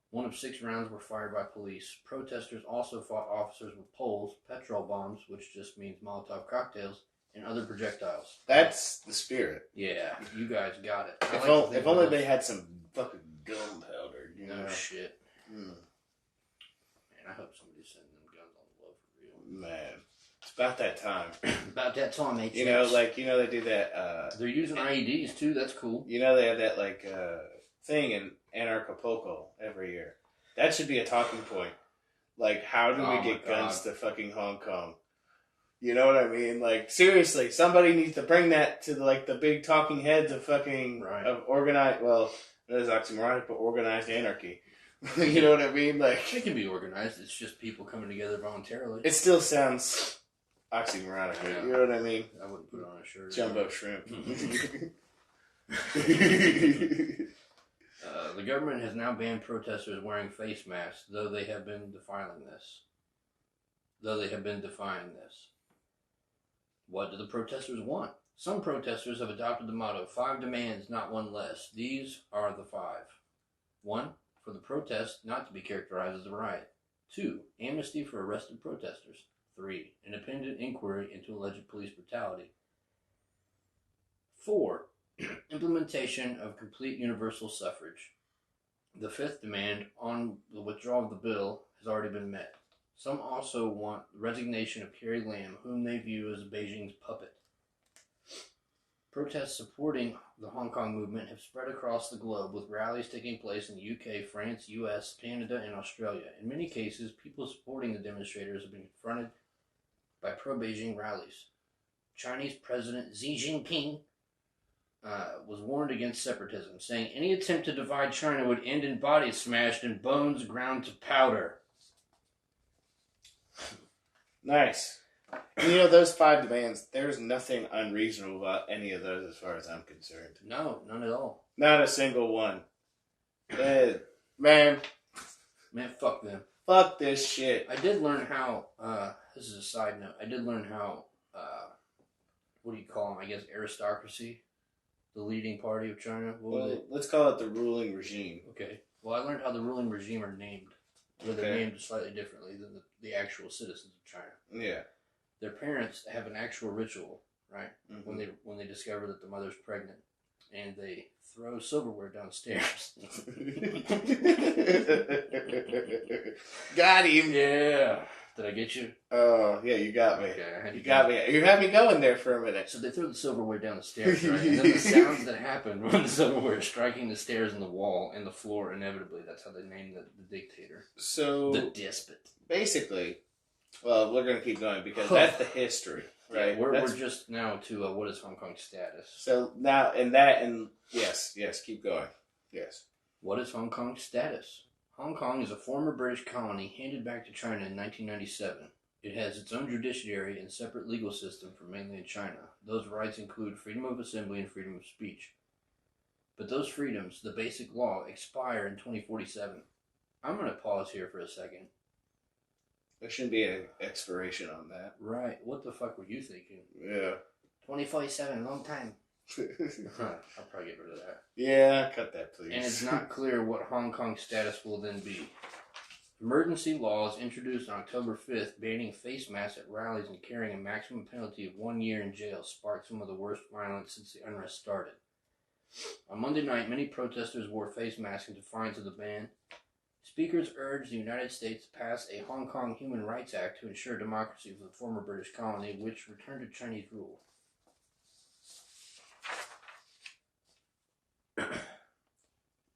1 of 6 rounds were fired by police. Protesters also fought officers with poles, petrol bombs, which just means Molotov cocktails, and other projectiles. That's the spirit. Yeah, you guys got it. If only they had some fucking gunpowder, you know? Oh, shit. Mm. Man, I hope somebody's sending them guns on the low for real. Man, it's about that time. About that time, mate. You know, they do that. They're using IEDs too. That's cool. You know, they have that thing in Anarchapulco every year. That should be a talking point. Like, how do we get guns to fucking Hong Kong? You know what I mean? Like, seriously, somebody needs to bring that to the big talking heads of fucking of organized. Well, that is oxymoronic, but organized anarchy. You know what I mean? Like, it can be organized. It's just people coming together voluntarily. It still sounds oxymoronic. Yeah. You know what I mean? I wouldn't put it on a shirt. Jumbo shrimp. The government has now banned protesters wearing face masks, though they have been defying this. What do the protesters want? Some protesters have adopted the motto, 5 demands, not 1 less. These are the 5. 1. For the protest not to be characterized as a riot. 2. Amnesty for arrested protesters. 3. Independent inquiry into alleged police brutality. 4. Implementation of complete universal suffrage. The 5th demand on the withdrawal of the bill has already been met. Some also want the resignation of Carrie Lam, whom they view as Beijing's puppet. Protests supporting the Hong Kong movement have spread across the globe, with rallies taking place in the UK, France, US, Canada, and Australia. In many cases, people supporting the demonstrators have been confronted by pro-Beijing rallies. Chinese President Xi Jinping was warned against separatism, saying any attempt to divide China would end in bodies smashed and bones ground to powder. Nice. And those 5 demands, there's nothing unreasonable about any of those as far as I'm concerned. No, none at all. Not a single one. Man, fuck them. Fuck this shit. I did learn how, this is a side note, what do you call them? I guess aristocracy? The leading party of China? Let's call it the ruling regime. Okay. Well, I learned how the ruling regime are named. They're named slightly differently than the actual citizens of China. Yeah. Their parents have an actual ritual, right? Mm-hmm. When they discover that the mother's pregnant, and they throw silverware downstairs. Got him. Yeah. Did I get you? Oh, yeah, you got me. Okay, you got me. You had me going there for a minute. So they throw the silverware down the stairs, right? And then the sounds that happen when the silverware is striking the stairs and the wall and the floor, inevitably, that's how they named the dictator. So... The despot. Basically, well, we're going to keep going because that's the history, right? Yeah, we're just now to what is Hong Kong's status. So now, yes, keep going. Yes. What is Hong Kong's status? Hong Kong is a former British colony handed back to China in 1997. It has its own judiciary and separate legal system from mainland China. Those rights include freedom of assembly and freedom of speech. But those freedoms, the basic law, expire in 2047. I'm going to pause here for a second. There shouldn't be an expiration on that. Right. What the fuck were you thinking? Yeah. 2047, long time. I'll probably get rid of that. Yeah, cut that, please. And it's not clear what Hong Kong's status will then be. Emergency laws introduced on October 5th banning face masks at rallies and carrying a maximum penalty of 1 year in jail sparked some of the worst violence since the unrest started. On Monday night, many protesters wore face masks in defiance of the ban. Speakers urged the United States to pass a Hong Kong Human Rights Act to ensure democracy for the former British colony, which returned to Chinese rule.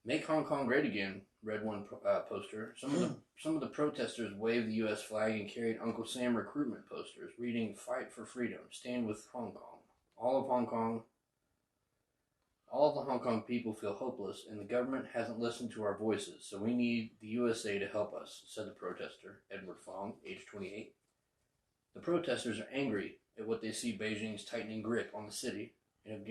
Make Hong Kong great again, read one poster. Some of the protesters waved the U.S. flag and carried Uncle Sam recruitment posters, reading "Fight for Freedom, Stand with Hong Kong." All of the Hong Kong people feel hopeless, and the government hasn't listened to our voices, so we need the USA to help us, said the protester, Edward Fong, age 28. The protesters are angry at what they see Beijing's tightening grip on the city, and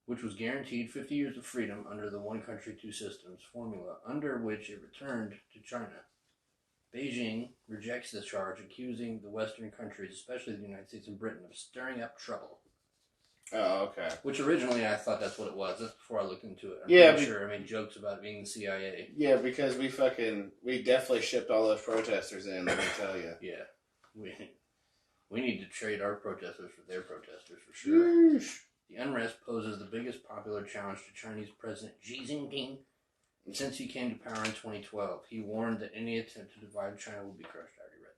which was guaranteed 50 years of freedom under the one country, two systems formula, under which it returned to China. Beijing rejects this charge, accusing the Western countries, especially the United States and Britain, of stirring up trouble. Oh, okay. Which originally I thought that's what it was. That's before I looked into it. I'm pretty sure I made jokes about it being the CIA. Yeah, because we definitely shipped all those protesters in, let me tell you. Yeah. We need to trade our protesters for their protesters for sure. Yeesh. The unrest poses the biggest popular challenge to Chinese President Xi Jinping since he came to power in 2012. He warned that any attempt to divide China will be crushed. I already read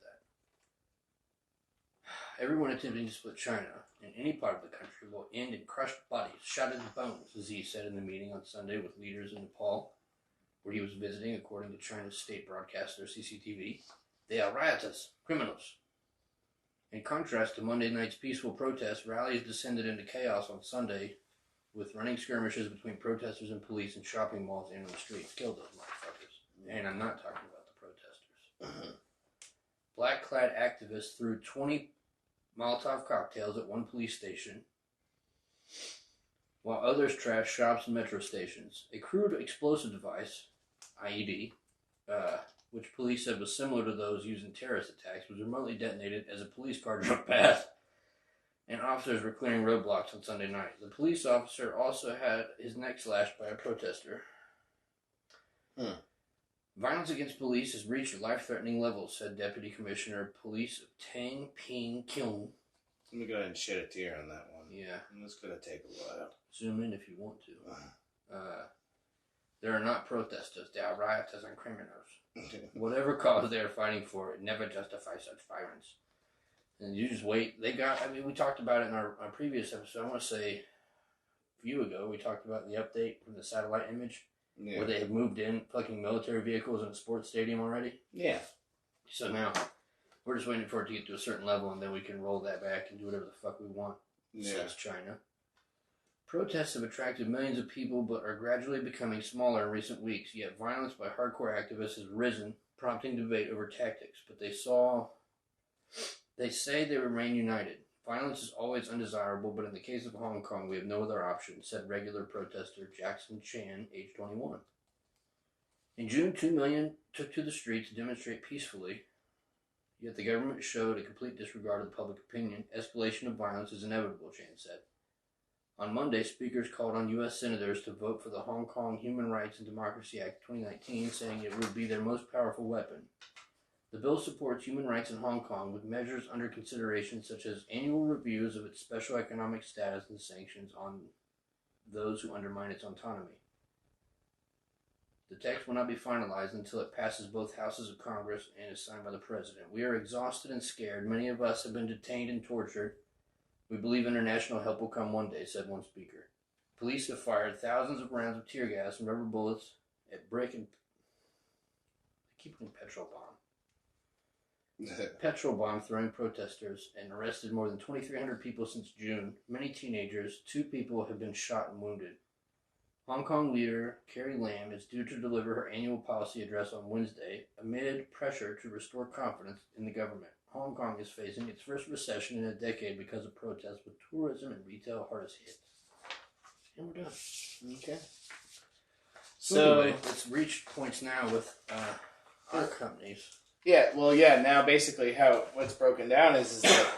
that. Everyone attempting to split China in any part of the country will end in crushed bodies, shattered bones, Xi said in the meeting on Sunday with leaders in Nepal, where he was visiting, according to China's state broadcaster CCTV. They are rioters, criminals. In contrast to Monday night's peaceful protests, rallies descended into chaos on Sunday, with running skirmishes between protesters and police in shopping malls and on the streets. Kill those motherfuckers. And I'm not talking about the protesters. Black-clad activists threw 20 Molotov cocktails at one police station, while others trashed shops and metro stations. A crude explosive device, IED, which police said was similar to those used in terrorist attacks, was remotely detonated as a police car drove past, and officers were clearing roadblocks on Sunday night. The police officer also had his neck slashed by a protester. Violence against police has reached life-threatening levels, said Deputy Commissioner of Police Tang Ping Kyung. Let me go ahead and shed a tear on that one. Yeah. It's going to take a while. Zoom in if you want to. There are not protesters. They are rioters and criminals. Whatever cause they are fighting for, it never justifies such violence. And you just wait. We talked about it in our previous episode. I want to say a few ago, we talked about the update from the satellite image. Yeah. Where they have moved in fucking military vehicles in a sports stadium already. Yeah. So now, we're just waiting for it to get to a certain level, and then we can roll that back and do whatever the fuck we want, says China. Protests have attracted millions of people, but are gradually becoming smaller in recent weeks, yet violence by hardcore activists has risen, prompting debate over tactics, but they say they remain united. Violence is always undesirable, but in the case of Hong Kong, we have no other option, said regular protester Jackson Chan, age 21. In June, 2 million took to the streets to demonstrate peacefully, yet the government showed a complete disregard of public opinion. Escalation of violence is inevitable, Chan said. On Monday, speakers called on U.S. senators to vote for the Hong Kong Human Rights and Democracy Act 2019, saying it would be their most powerful weapon. The bill supports human rights in Hong Kong with measures under consideration such as annual reviews of its special economic status and sanctions on those who undermine its autonomy. The text will not be finalized until it passes both houses of Congress and is signed by the president. We are exhausted and scared. Many of us have been detained and tortured. We believe international help will come one day, said one speaker. Police have fired thousands of rounds of tear gas and rubber bullets at brick and... I keep putting petrol bomb. Petrol bomb throwing protesters and arrested more than 2,300 people since June. Many teenagers. 2 people have been shot and wounded. Hong Kong leader Carrie Lam is due to deliver her annual policy address on Wednesday amid pressure to restore confidence in the government. Hong Kong is facing its first recession in a decade because of protests, with tourism and retail hardest hit. And we're done. Okay. So anyway, it's reached points now with our companies. Yeah, well, yeah, now basically what's broken down is that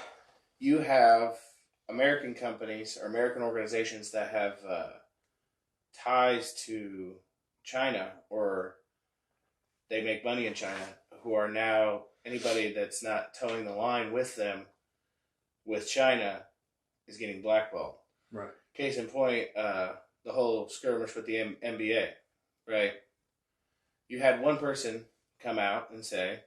you have American companies or American organizations that have ties to China, or they make money in China, who are now, anybody that's not towing the line with them, with China, is getting blackballed. Right. Case in point, the whole skirmish with the NBA, right? You had one person come out and say,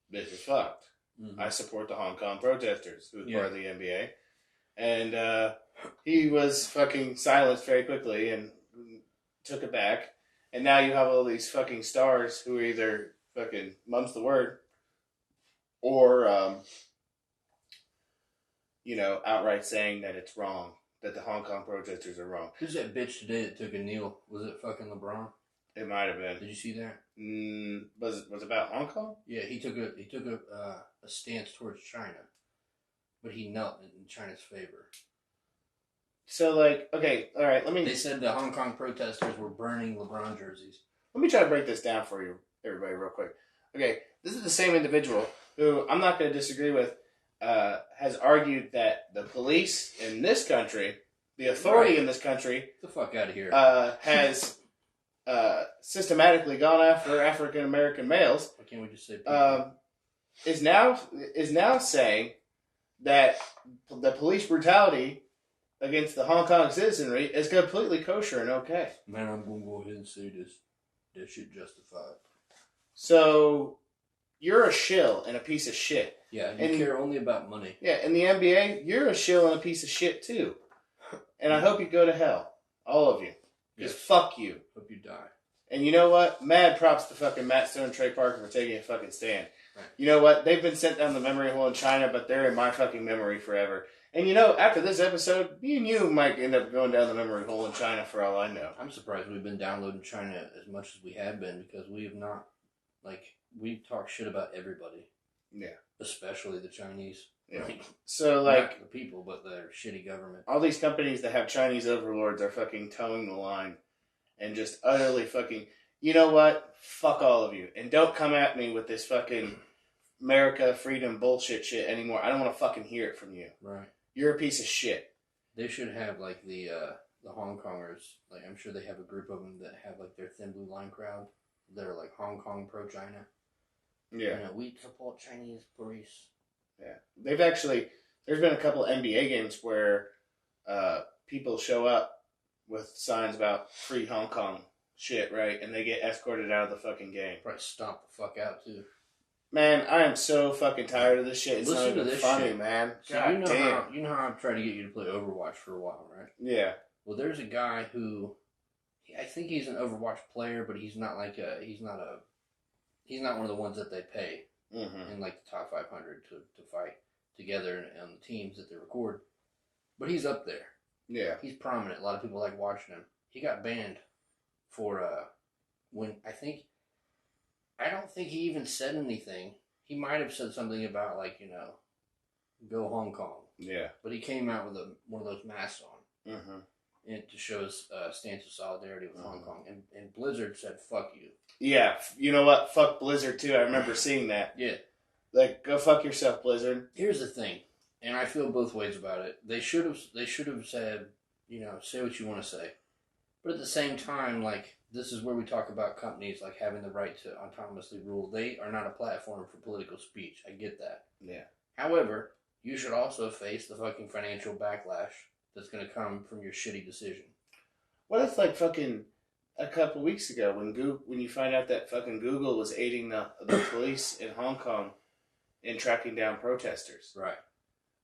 this is fucked. Mm-hmm. I support the Hong Kong protesters, who was part of the NBA. And he was fucking silenced very quickly and took it back. And now you have all these fucking stars who are either fucking mum's the word or, outright saying that it's wrong, that the Hong Kong protesters are wrong. Who's that bitch today that took a kneel? Was it fucking LeBron? It might have been. Did you see that? Was it about Hong Kong? Yeah, he took a stance towards China, but he knelt in China's favor. So, okay, all right, They said the Hong Kong protesters were burning LeBron jerseys. Let me try to break this down for you, everybody, real quick. Okay, this is the same individual who I'm not going to disagree with, has argued that the police in this country, the authority in this country... Get the fuck out of here. Has systematically gone after African American males. Why can't we just say people? Is now saying that the police brutality against the Hong Kong citizenry is completely kosher and okay. Man, I'm going to go ahead and say this. That shit justified. So, you're a shill and a piece of shit. Yeah, you care only about money. Yeah, in the NBA, you're a shill and a piece of shit too. And I hope you go to hell. All of you. Because fuck you. Hope you die. And you know what? Mad props to fucking Matt Stone and Trey Parker for taking a fucking stand. Right. You know what? They've been sent down the memory hole in China, but they're in my fucking memory forever. And after this episode, me and you might end up going down the memory hole in China for all I know. I'm surprised we've been downloading China as much as we have been, because we have not, we talk shit about everybody. Yeah. Especially the Chinese. Yeah. Right? So, not the people, but their shitty government. All these companies that have Chinese overlords are fucking towing the line and just utterly fucking... You know what? Fuck all of you. And don't come at me with this fucking America, freedom, bullshit shit anymore. I don't want to fucking hear it from you. Right. You're a piece of shit. They should have, the Hong Kongers. I'm sure they have a group of them that have, their Thin Blue Line crowd. They're, Hong Kong pro-China. Yeah. We support Chinese police. Yeah. There's been a couple NBA games where people show up with signs about free Hong Kong shit, right? And they get escorted out of the fucking game. Probably stomp the fuck out, too. Man, I am so fucking tired of this shit. It's Listen not even to this funny, shit. man. So God damn. You know how I've tried to get you to play Overwatch for a while, right? Yeah. Well, there's a guy who, I think he's an Overwatch player, but he's not he's not one of the ones that they pay in the top 500 to fight together on the teams that they record. But he's up there. Yeah. He's prominent. A lot of people like watching him. He got banned for I don't think he even said anything. He might have said something about go Hong Kong. Yeah. But he came out with one of those masks on. Mm-hmm. And to show his stance of solidarity with Hong Kong. And Blizzard said, fuck you. Yeah. You know what? Fuck Blizzard, too. I remember seeing that. Yeah. Go fuck yourself, Blizzard. Here's the thing. And I feel both ways about it. They should have said, say what you want to say. But at the same time, this is where we talk about companies having the right to autonomously rule. They are not a platform for political speech. I get that. Yeah. However, you should also face the fucking financial backlash that's going to come from your shitty decision. What if fucking a couple weeks ago when you find out that fucking Google was aiding the police in Hong Kong in tracking down protesters. Right.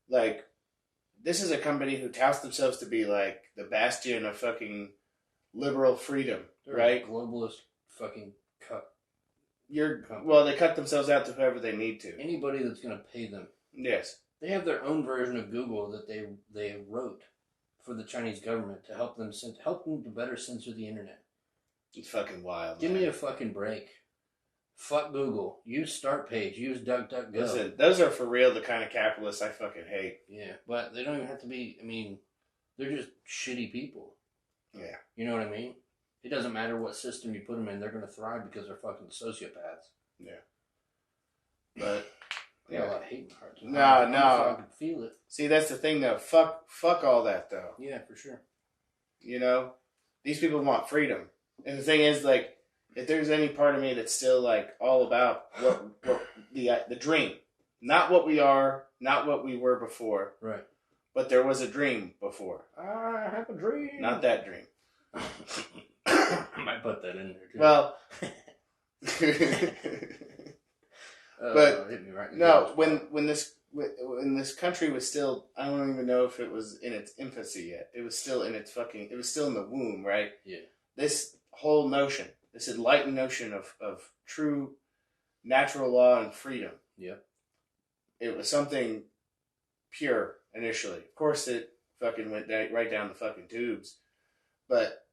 Like, this is a company who touts themselves to be like the bastion of fucking liberal freedom, They're right? a globalist fucking cuck. Well, they cut themselves out to whoever they need to. Anybody that's going to pay them. Yes. They have their own version of Google that they wrote for the Chinese government to help them to better censor the internet. It's fucking wild. Give me a fucking break. Fuck Google. Use Start Page. Use DuckDuckGo. Listen, those are for real the kind of capitalists I fucking hate. Yeah, but they don't even have to be. I mean, they're just shitty people. Yeah. You know what I mean? It doesn't matter what system you put them in; they're going to thrive because they're fucking sociopaths. Yeah. But I got a lot of hate in my heart. No. I can feel it. See, that's the thing, though. Fuck all that, though. Yeah, for sure. You know, these people want freedom, and the thing is, like, if there's any part of me that's still like all about what the dream, not what we are, not what we were before, right? But there was a dream before. I have a dream. Not that dream. I might put that in there too. Well, but hit me right in no, when this country was still, I don't even know if it was in its infancy yet. It was still in its it was still in the womb, right? Yeah. This whole notion, this enlightened notion of true natural law and freedom. Yeah. It was something pure initially. Of course, it fucking went right down the fucking tubes. But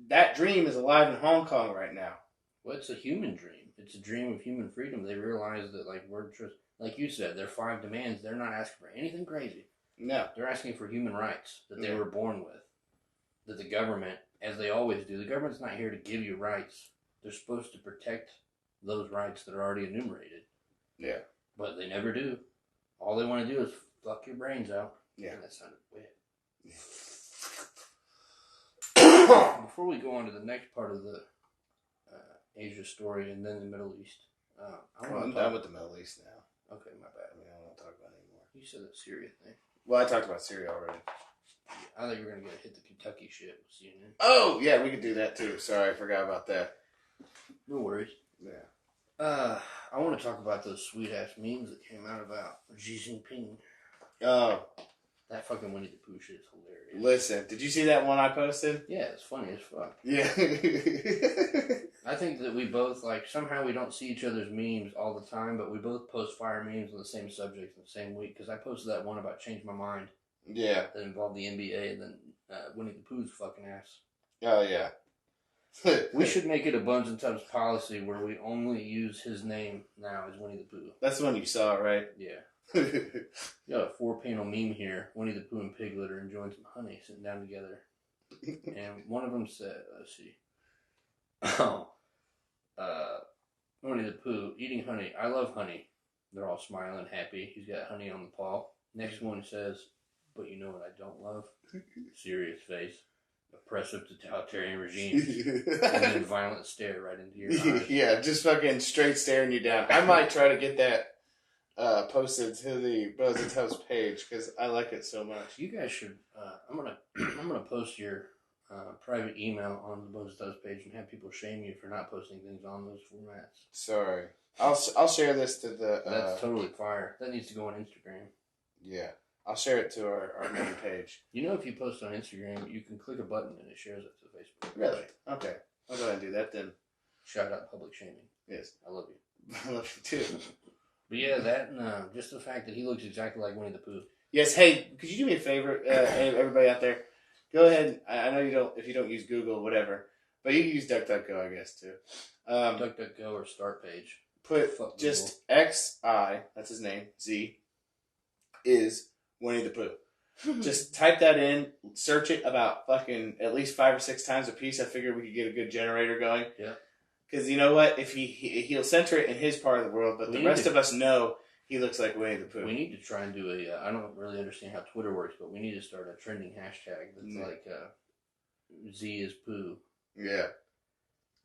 that dream is alive in Hong Kong right now. Well, it's a human dream. It's a dream of human freedom. They realize that, like, we're just, like you said, their 5 demands, they're not asking for anything crazy. No. They're asking for human rights that they were born with. That the government, as they always do, the government's not here to give you rights. They're supposed to protect those rights that are already enumerated. Yeah. But they never do. All they want to do is fuck your brains out. Yeah. And that sounded weird. Before we go on to the next part of the Asia story and then the Middle East, I'm done with the Middle East now. Okay, my bad. I mean, I don't want to talk about it anymore. You said that Syria thing. Well, I talked about Syria already. I thought you were going to hit the Kentucky shit with CNN. Oh, yeah, we could do that too. Sorry, I forgot about that. No worries. Yeah. I want to talk about those sweet-ass memes that came out about Xi Jinping. Oh. That fucking Winnie the Pooh shit is hilarious. Listen, did you see that one I posted? Yeah, it's funny as fuck. Yeah. I think that we both, like, somehow we don't see each other's memes all the time, but we both post fire memes on the same subject in the same week, because I posted that one about Change My Mind. Yeah. That involved the NBA, and then Winnie the Pooh's fucking ass. Oh, yeah. We should make it a Buns and Tubs policy where we only use his name now as Winnie the Pooh. That's the one you saw, right? Yeah. Got a 4-panel meme here. Winnie the Pooh and Piglet are enjoying some honey, sitting down together. And one of them said, let's see. Winnie the Pooh, eating honey. I love honey. They're all smiling, happy. He's got honey on the paw. Next one says, but you know what I don't love? Serious face. Oppressive totalitarian regimes. And then violent stare right into your eyes. Yeah, just fucking straight staring you down. I might try to get that posted to the Buzz and Tubs page because I like it so much. You guys should. I'm gonna post your private email on the Buzz and Tubs page and have people shame you for not posting things on those formats. Sorry, I'll share this to the. That's totally fire. That needs to go on Instagram. Yeah, I'll share it to our main page. You know, if you post on Instagram, you can click a button and it shares it to Facebook. Really? Okay, I'll go ahead and do that then. Shout out public shaming. Yes, I love you. I love you too. But yeah, that and just the fact that he looks exactly like Winnie the Pooh. Yes. Hey, could you do me a favor, everybody out there? Go ahead. I know you don't. If you don't use Google, whatever, but you can use DuckDuckGo, I guess too. DuckDuckGo or Start Page. Put just XI. That's his name. Z is Winnie the Pooh. Just type that in. Search it about fucking at least 5 or 6 times a piece. I figured we could get a good generator going. Yeah. Because you know what? If he'll center it in his part of the world, but the rest of us know he looks like Winnie the Pooh. We need to try and do a. I don't really understand how Twitter works, but we need to start a trending hashtag that's like Z is Pooh. Yeah.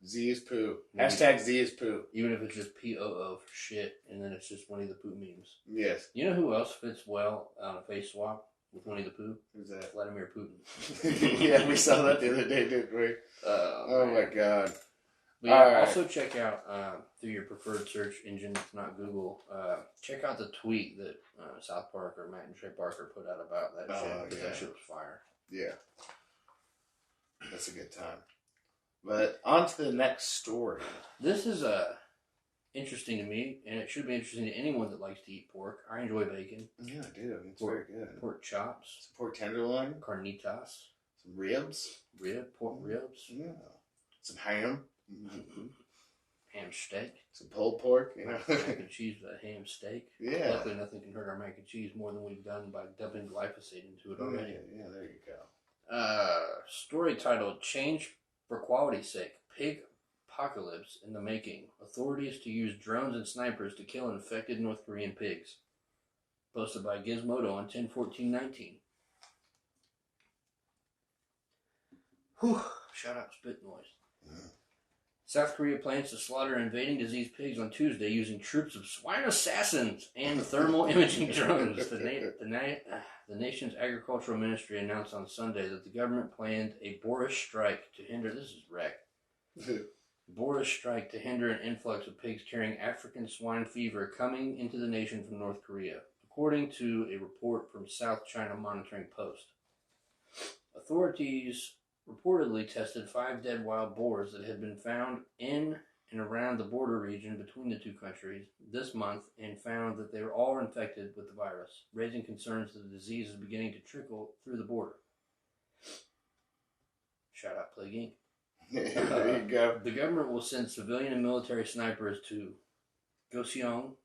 Z is Pooh. Hashtag Z is Pooh. Even if it's just POO for shit, and then it's just Winnie the Pooh memes. Yes. You know who else fits well on a face swap? with Winnie the Pooh. Who's that? Vladimir Putin. Yeah, we saw that the other day, didn't we? Oh my god. But yeah, also check out, through your preferred search engine, if not Google, check out the tweet that South Park or Matt and Trey Parker put out about that shit. Because that shit was fire. Yeah. That's a good time. But on to the next story. This is interesting to me, and it should be interesting to anyone that likes to eat pork. I enjoy bacon. Yeah, I do. It's very good. Pork chops. Some pork tenderloin. Carnitas. Some ribs. Pork ribs. Yeah. Some ham. Mm-hmm. Ham steak. Some pulled pork. You know? Mac and cheese with a ham steak. Yeah. Luckily, nothing can hurt our mac and cheese more than we've done by dumping glyphosate into it already. Yeah, there you go. Story titled Change for Quality's Sake. Pig Apocalypse in the Making. Authorities to use drones and snipers to kill infected North Korean pigs. Posted by Gizmodo on 10/14/19. Whew. Shout out spit noise. South Korea plans to slaughter invading disease pigs on Tuesday using troops of swine assassins and thermal imaging drones. The nation's agricultural ministry announced on Sunday that the government planned a boorish strike to hinder... This is wreck. Boorish strike to hinder an influx of pigs carrying African swine fever coming into the nation from North Korea, according to a report from South China Monitoring Post. Authorities reportedly tested 5 dead wild boars that had been found in and around the border region between the two countries this month and found that they were all infected with the virus, raising concerns that the disease is beginning to trickle through the border. Shout out Plague Inc. There you go. The government will send civilian and military snipers to Goseong,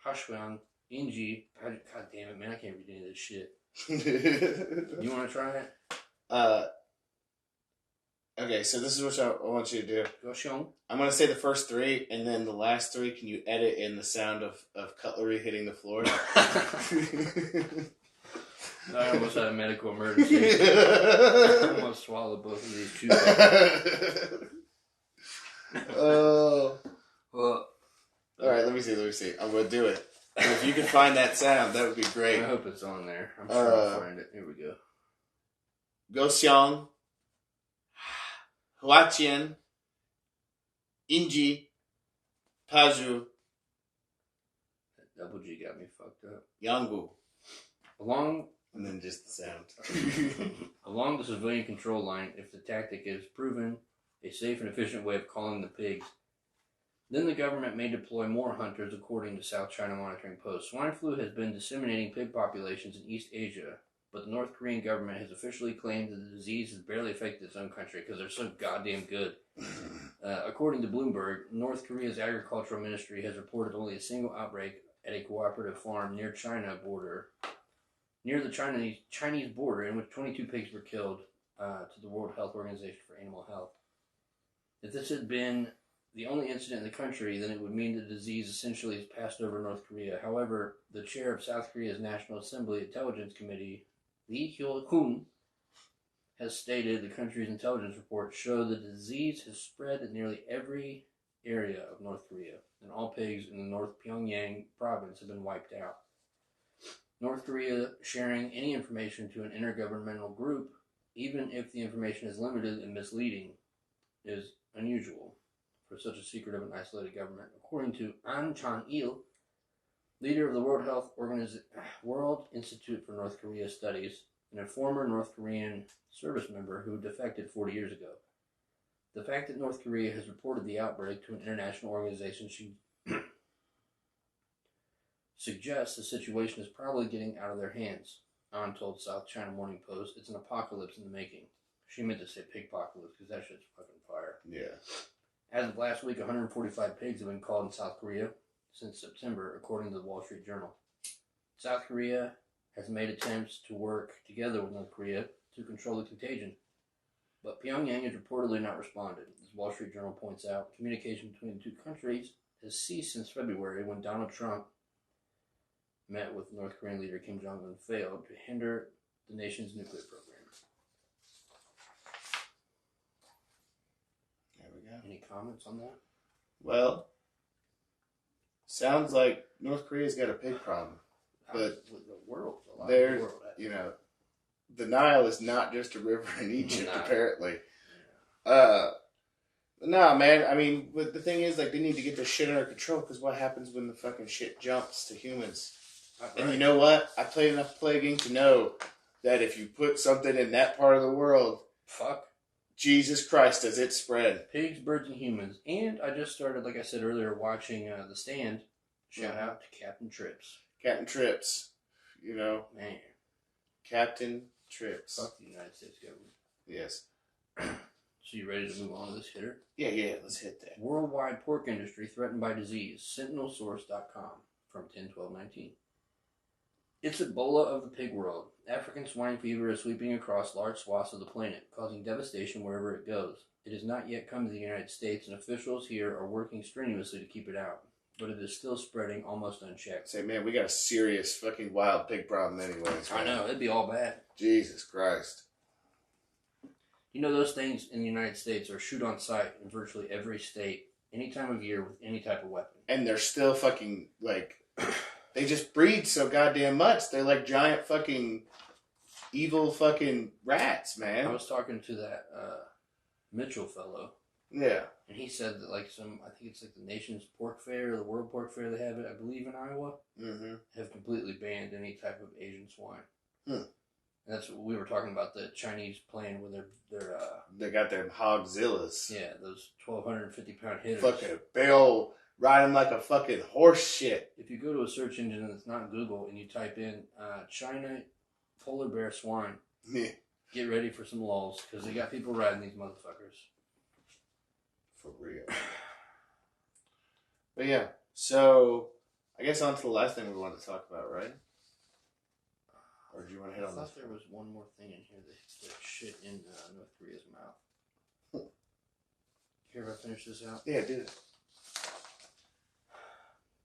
Hashwan, Inji. God damn it, man, I can't read any of this shit. You want to try it? Okay, so this is what I want you to do. Goseong. I'm going to say the first 3, and then the last 3, can you edit in the sound of cutlery hitting the floor? I almost had a medical emergency. I almost swallowed both of these chews. Oh. Well. Alright, let me see. I'm going to do it. And if you can find that sound, that would be great. I hope it's on there. I'm sure I'll find it. Here we go. Goseong, Huaqian, Inji, Paju, That double G got me fucked up. Yanggu. And then just the sound. Along the civilian control line, if the tactic is proven a safe and efficient way of calling the pigs, then the government may deploy more hunters, according to South China Monitoring Post. Swine flu has been disseminating pig populations in East Asia, but the North Korean government has officially claimed that the disease has barely affected its own country because they're so goddamn good. According to Bloomberg, North Korea's agricultural ministry has reported only a single outbreak at a cooperative farm near the Chinese border, in which 22 pigs were killed, to the World Health Organization for Animal Health. If this had been the only incident in the country, then it would mean the disease essentially has passed over North Korea. However, the chair of South Korea's National Assembly Intelligence Committee, Lee Hyo-kun, has stated the country's intelligence reports show the disease has spread in nearly every area of North Korea, and all pigs in the North Pyongyang province have been wiped out. North Korea sharing any information to an intergovernmental group, even if the information is limited and misleading, is unusual for such a secretive and isolated government. According to An Chan-il, leader of the World Institute for North Korea Studies, and a former North Korean service member who defected 40 years ago. The fact that North Korea has reported the outbreak to an international organization suggests the situation is probably getting out of their hands. An told South China Morning Post, it's an apocalypse in the making. She meant to say pig-pocalypse because that shit's fucking fire. Yeah. As of last week, 145 pigs have been called in South Korea since September, according to the Wall Street Journal. South Korea has made attempts to work together with North Korea to control the contagion, but Pyongyang has reportedly not responded. As the Wall Street Journal points out, communication between the two countries has ceased since February when Donald Trump met with North Korean leader Kim Jong-un failed to hinder the nation's nuclear program. There we go. Any comments on that? Well, sounds like North Korea's got a pig problem. But the world, there's, you know, the Nile is not just a river in Egypt, Nah. apparently. Nah, man. I mean, but the thing is, like, they need to get this shit under control, because what happens when the fucking shit jumps to humans? Right. And you know what? I played enough Plague to know that if you put something in that part of the world, fuck. Jesus Christ, does it spread? Pigs, birds, and humans. And I just started, like I said earlier, watching The Stand. Shout out to Captain Trips. Captain Trips. You know? Man. Captain Trips. Fuck the United States government. Yes. So you ready to move on to this hitter? Yeah, let's hit that. Worldwide pork industry threatened by disease. SentinelSource.com from 10/12/19. It's Ebola of the pig world. African swine fever is sweeping across large swaths of the planet, causing devastation wherever it goes. It has not yet come to the United States, and officials here are working strenuously to keep it out. But it is still spreading almost unchecked. Say, man, we got a serious fucking wild pig problem anyways. I know, it'd be all bad. Jesus Christ. You know, those things in the United States are shoot on sight in virtually every state, any time of year, with any type of weapon. And they're still fucking, like, they just breed so goddamn much. They're like giant fucking evil fucking rats, man. I was talking to that Mitchell fellow. Yeah. And he said that, like, I think it's like the nation's pork fair, or the world pork fair they have it, I believe, in Iowa, have completely banned any type of Asian swine. And that's what we were talking about, the Chinese playing with their they got them hogzillas. Yeah, those 1,250-pound hitters. Fucking big old, riding like a fucking horse shit. If you go to a search engine that's not Google and you type in China polar bear swine, get ready for some lulls, because they got people riding these motherfuckers. For real. But yeah, so I guess on to the last thing we wanted to talk about, right? Or do you want to hit on this? I thought there was one more thing in here that shit in North Korea's mouth. Care if I finish this out? Yeah, do it.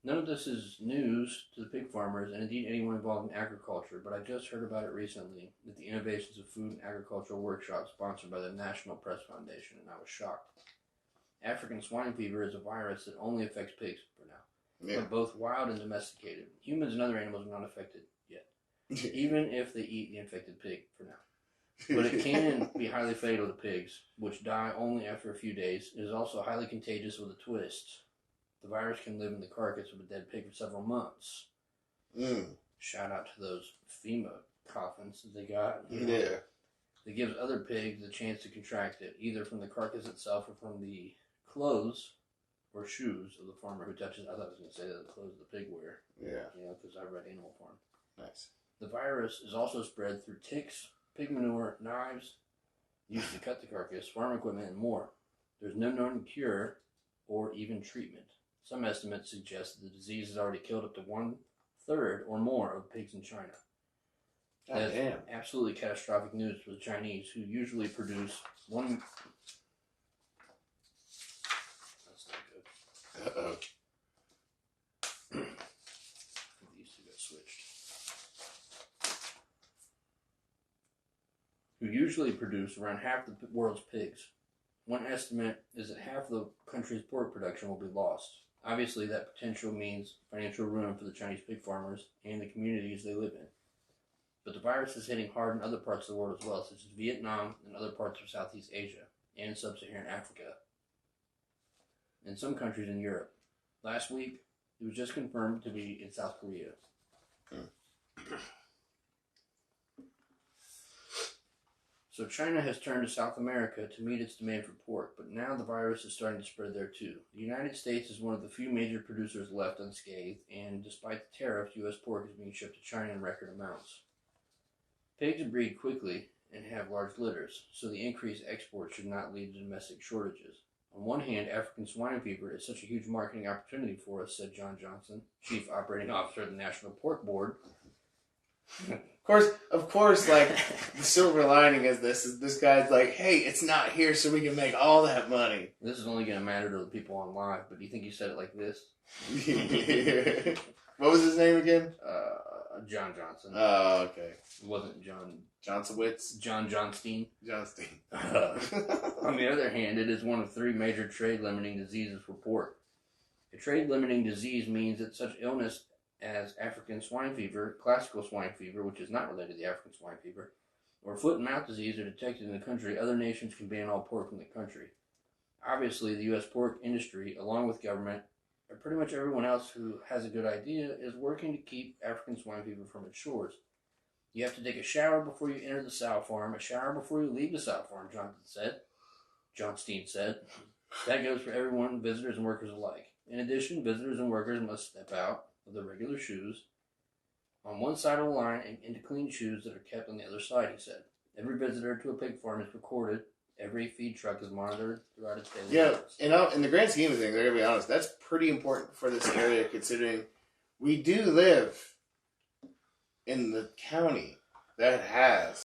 None of this is news to the pig farmers and indeed anyone involved in agriculture, but I just heard about it recently at the Innovations of Food and Agricultural Workshop sponsored by the National Press Foundation, and I was shocked. African swine fever is a virus that only affects pigs for now, but both wild and domesticated. Humans and other animals are not affected yet, even if they eat the infected pig for now. But it can be highly fatal to pigs, which die only after a few days. It is also highly contagious with a twist. The virus can live in the carcass of a dead pig for several months. Shout out to those FEMA coffins that they got. Yeah. That gives other pigs the chance to contract it, either from the carcass itself or from the clothes or shoes of the farmer who touches. I thought I was going to say that the clothes the pig wear. Yeah. You know, because I read Animal Farm. Nice. The virus is also spread through ticks, pig manure, knives used to cut the carcass, farm equipment, and more. There's no known cure or even treatment. Some estimates suggest that the disease has already killed up to 1/3 or more of pigs in China. That's absolutely catastrophic news for the Chinese, who usually produce one. That's not good. Uh-oh. These two got switched. Who usually produce around half the world's pigs. One estimate is that half the country's pork production will be lost. Obviously, that potential means financial ruin for the Chinese pig farmers and the communities they live in. But the virus is hitting hard in other parts of the world as well, such as Vietnam and other parts of Southeast Asia and Sub-Saharan Africa, and some countries in Europe. Last week, it was just confirmed to be in South Korea. So China has turned to South America to meet its demand for pork, but now the virus is starting to spread there too. The United States is one of the few major producers left unscathed, and despite the tariffs, U.S. pork is being shipped to China in record amounts. Pigs breed quickly and have large litters, so the increased export should not lead to domestic shortages. On one hand, African swine fever is such a huge marketing opportunity for us, said John Johnson, Chief Operating Officer of the National Pork Board. Of course, like, the silver lining is this guy's like, hey, it's not here so we can make all that money. This is only going to matter to the people on live, but do you think he said it like this? What was his name again? John Johnson. Oh, okay. It wasn't John... Johnsonwitz? John Johnstein. Johnstein. On the other hand, it is one of 3 major trade-limiting diseases for pork. A trade-limiting disease means that such illness as African swine fever, classical swine fever, which is not related to the African swine fever, or foot and mouth disease are detected in the country, other nations can ban all pork from the country. Obviously, the U.S. pork industry, along with government, and pretty much everyone else who has a good idea, is working to keep African swine fever from its shores. You have to take a shower before you enter the sow farm, a shower before you leave the sow farm, Johnstein said. That goes for everyone, visitors and workers alike. In addition, visitors and workers must step out of their regular shoes on one side of the line and into clean shoes that are kept on the other side, he said. Every visitor to a pig farm is recorded. Every feed truck is monitored throughout its daily lives. In the grand scheme of things, I gotta be honest, that's pretty important for this area, considering we do live in the county that has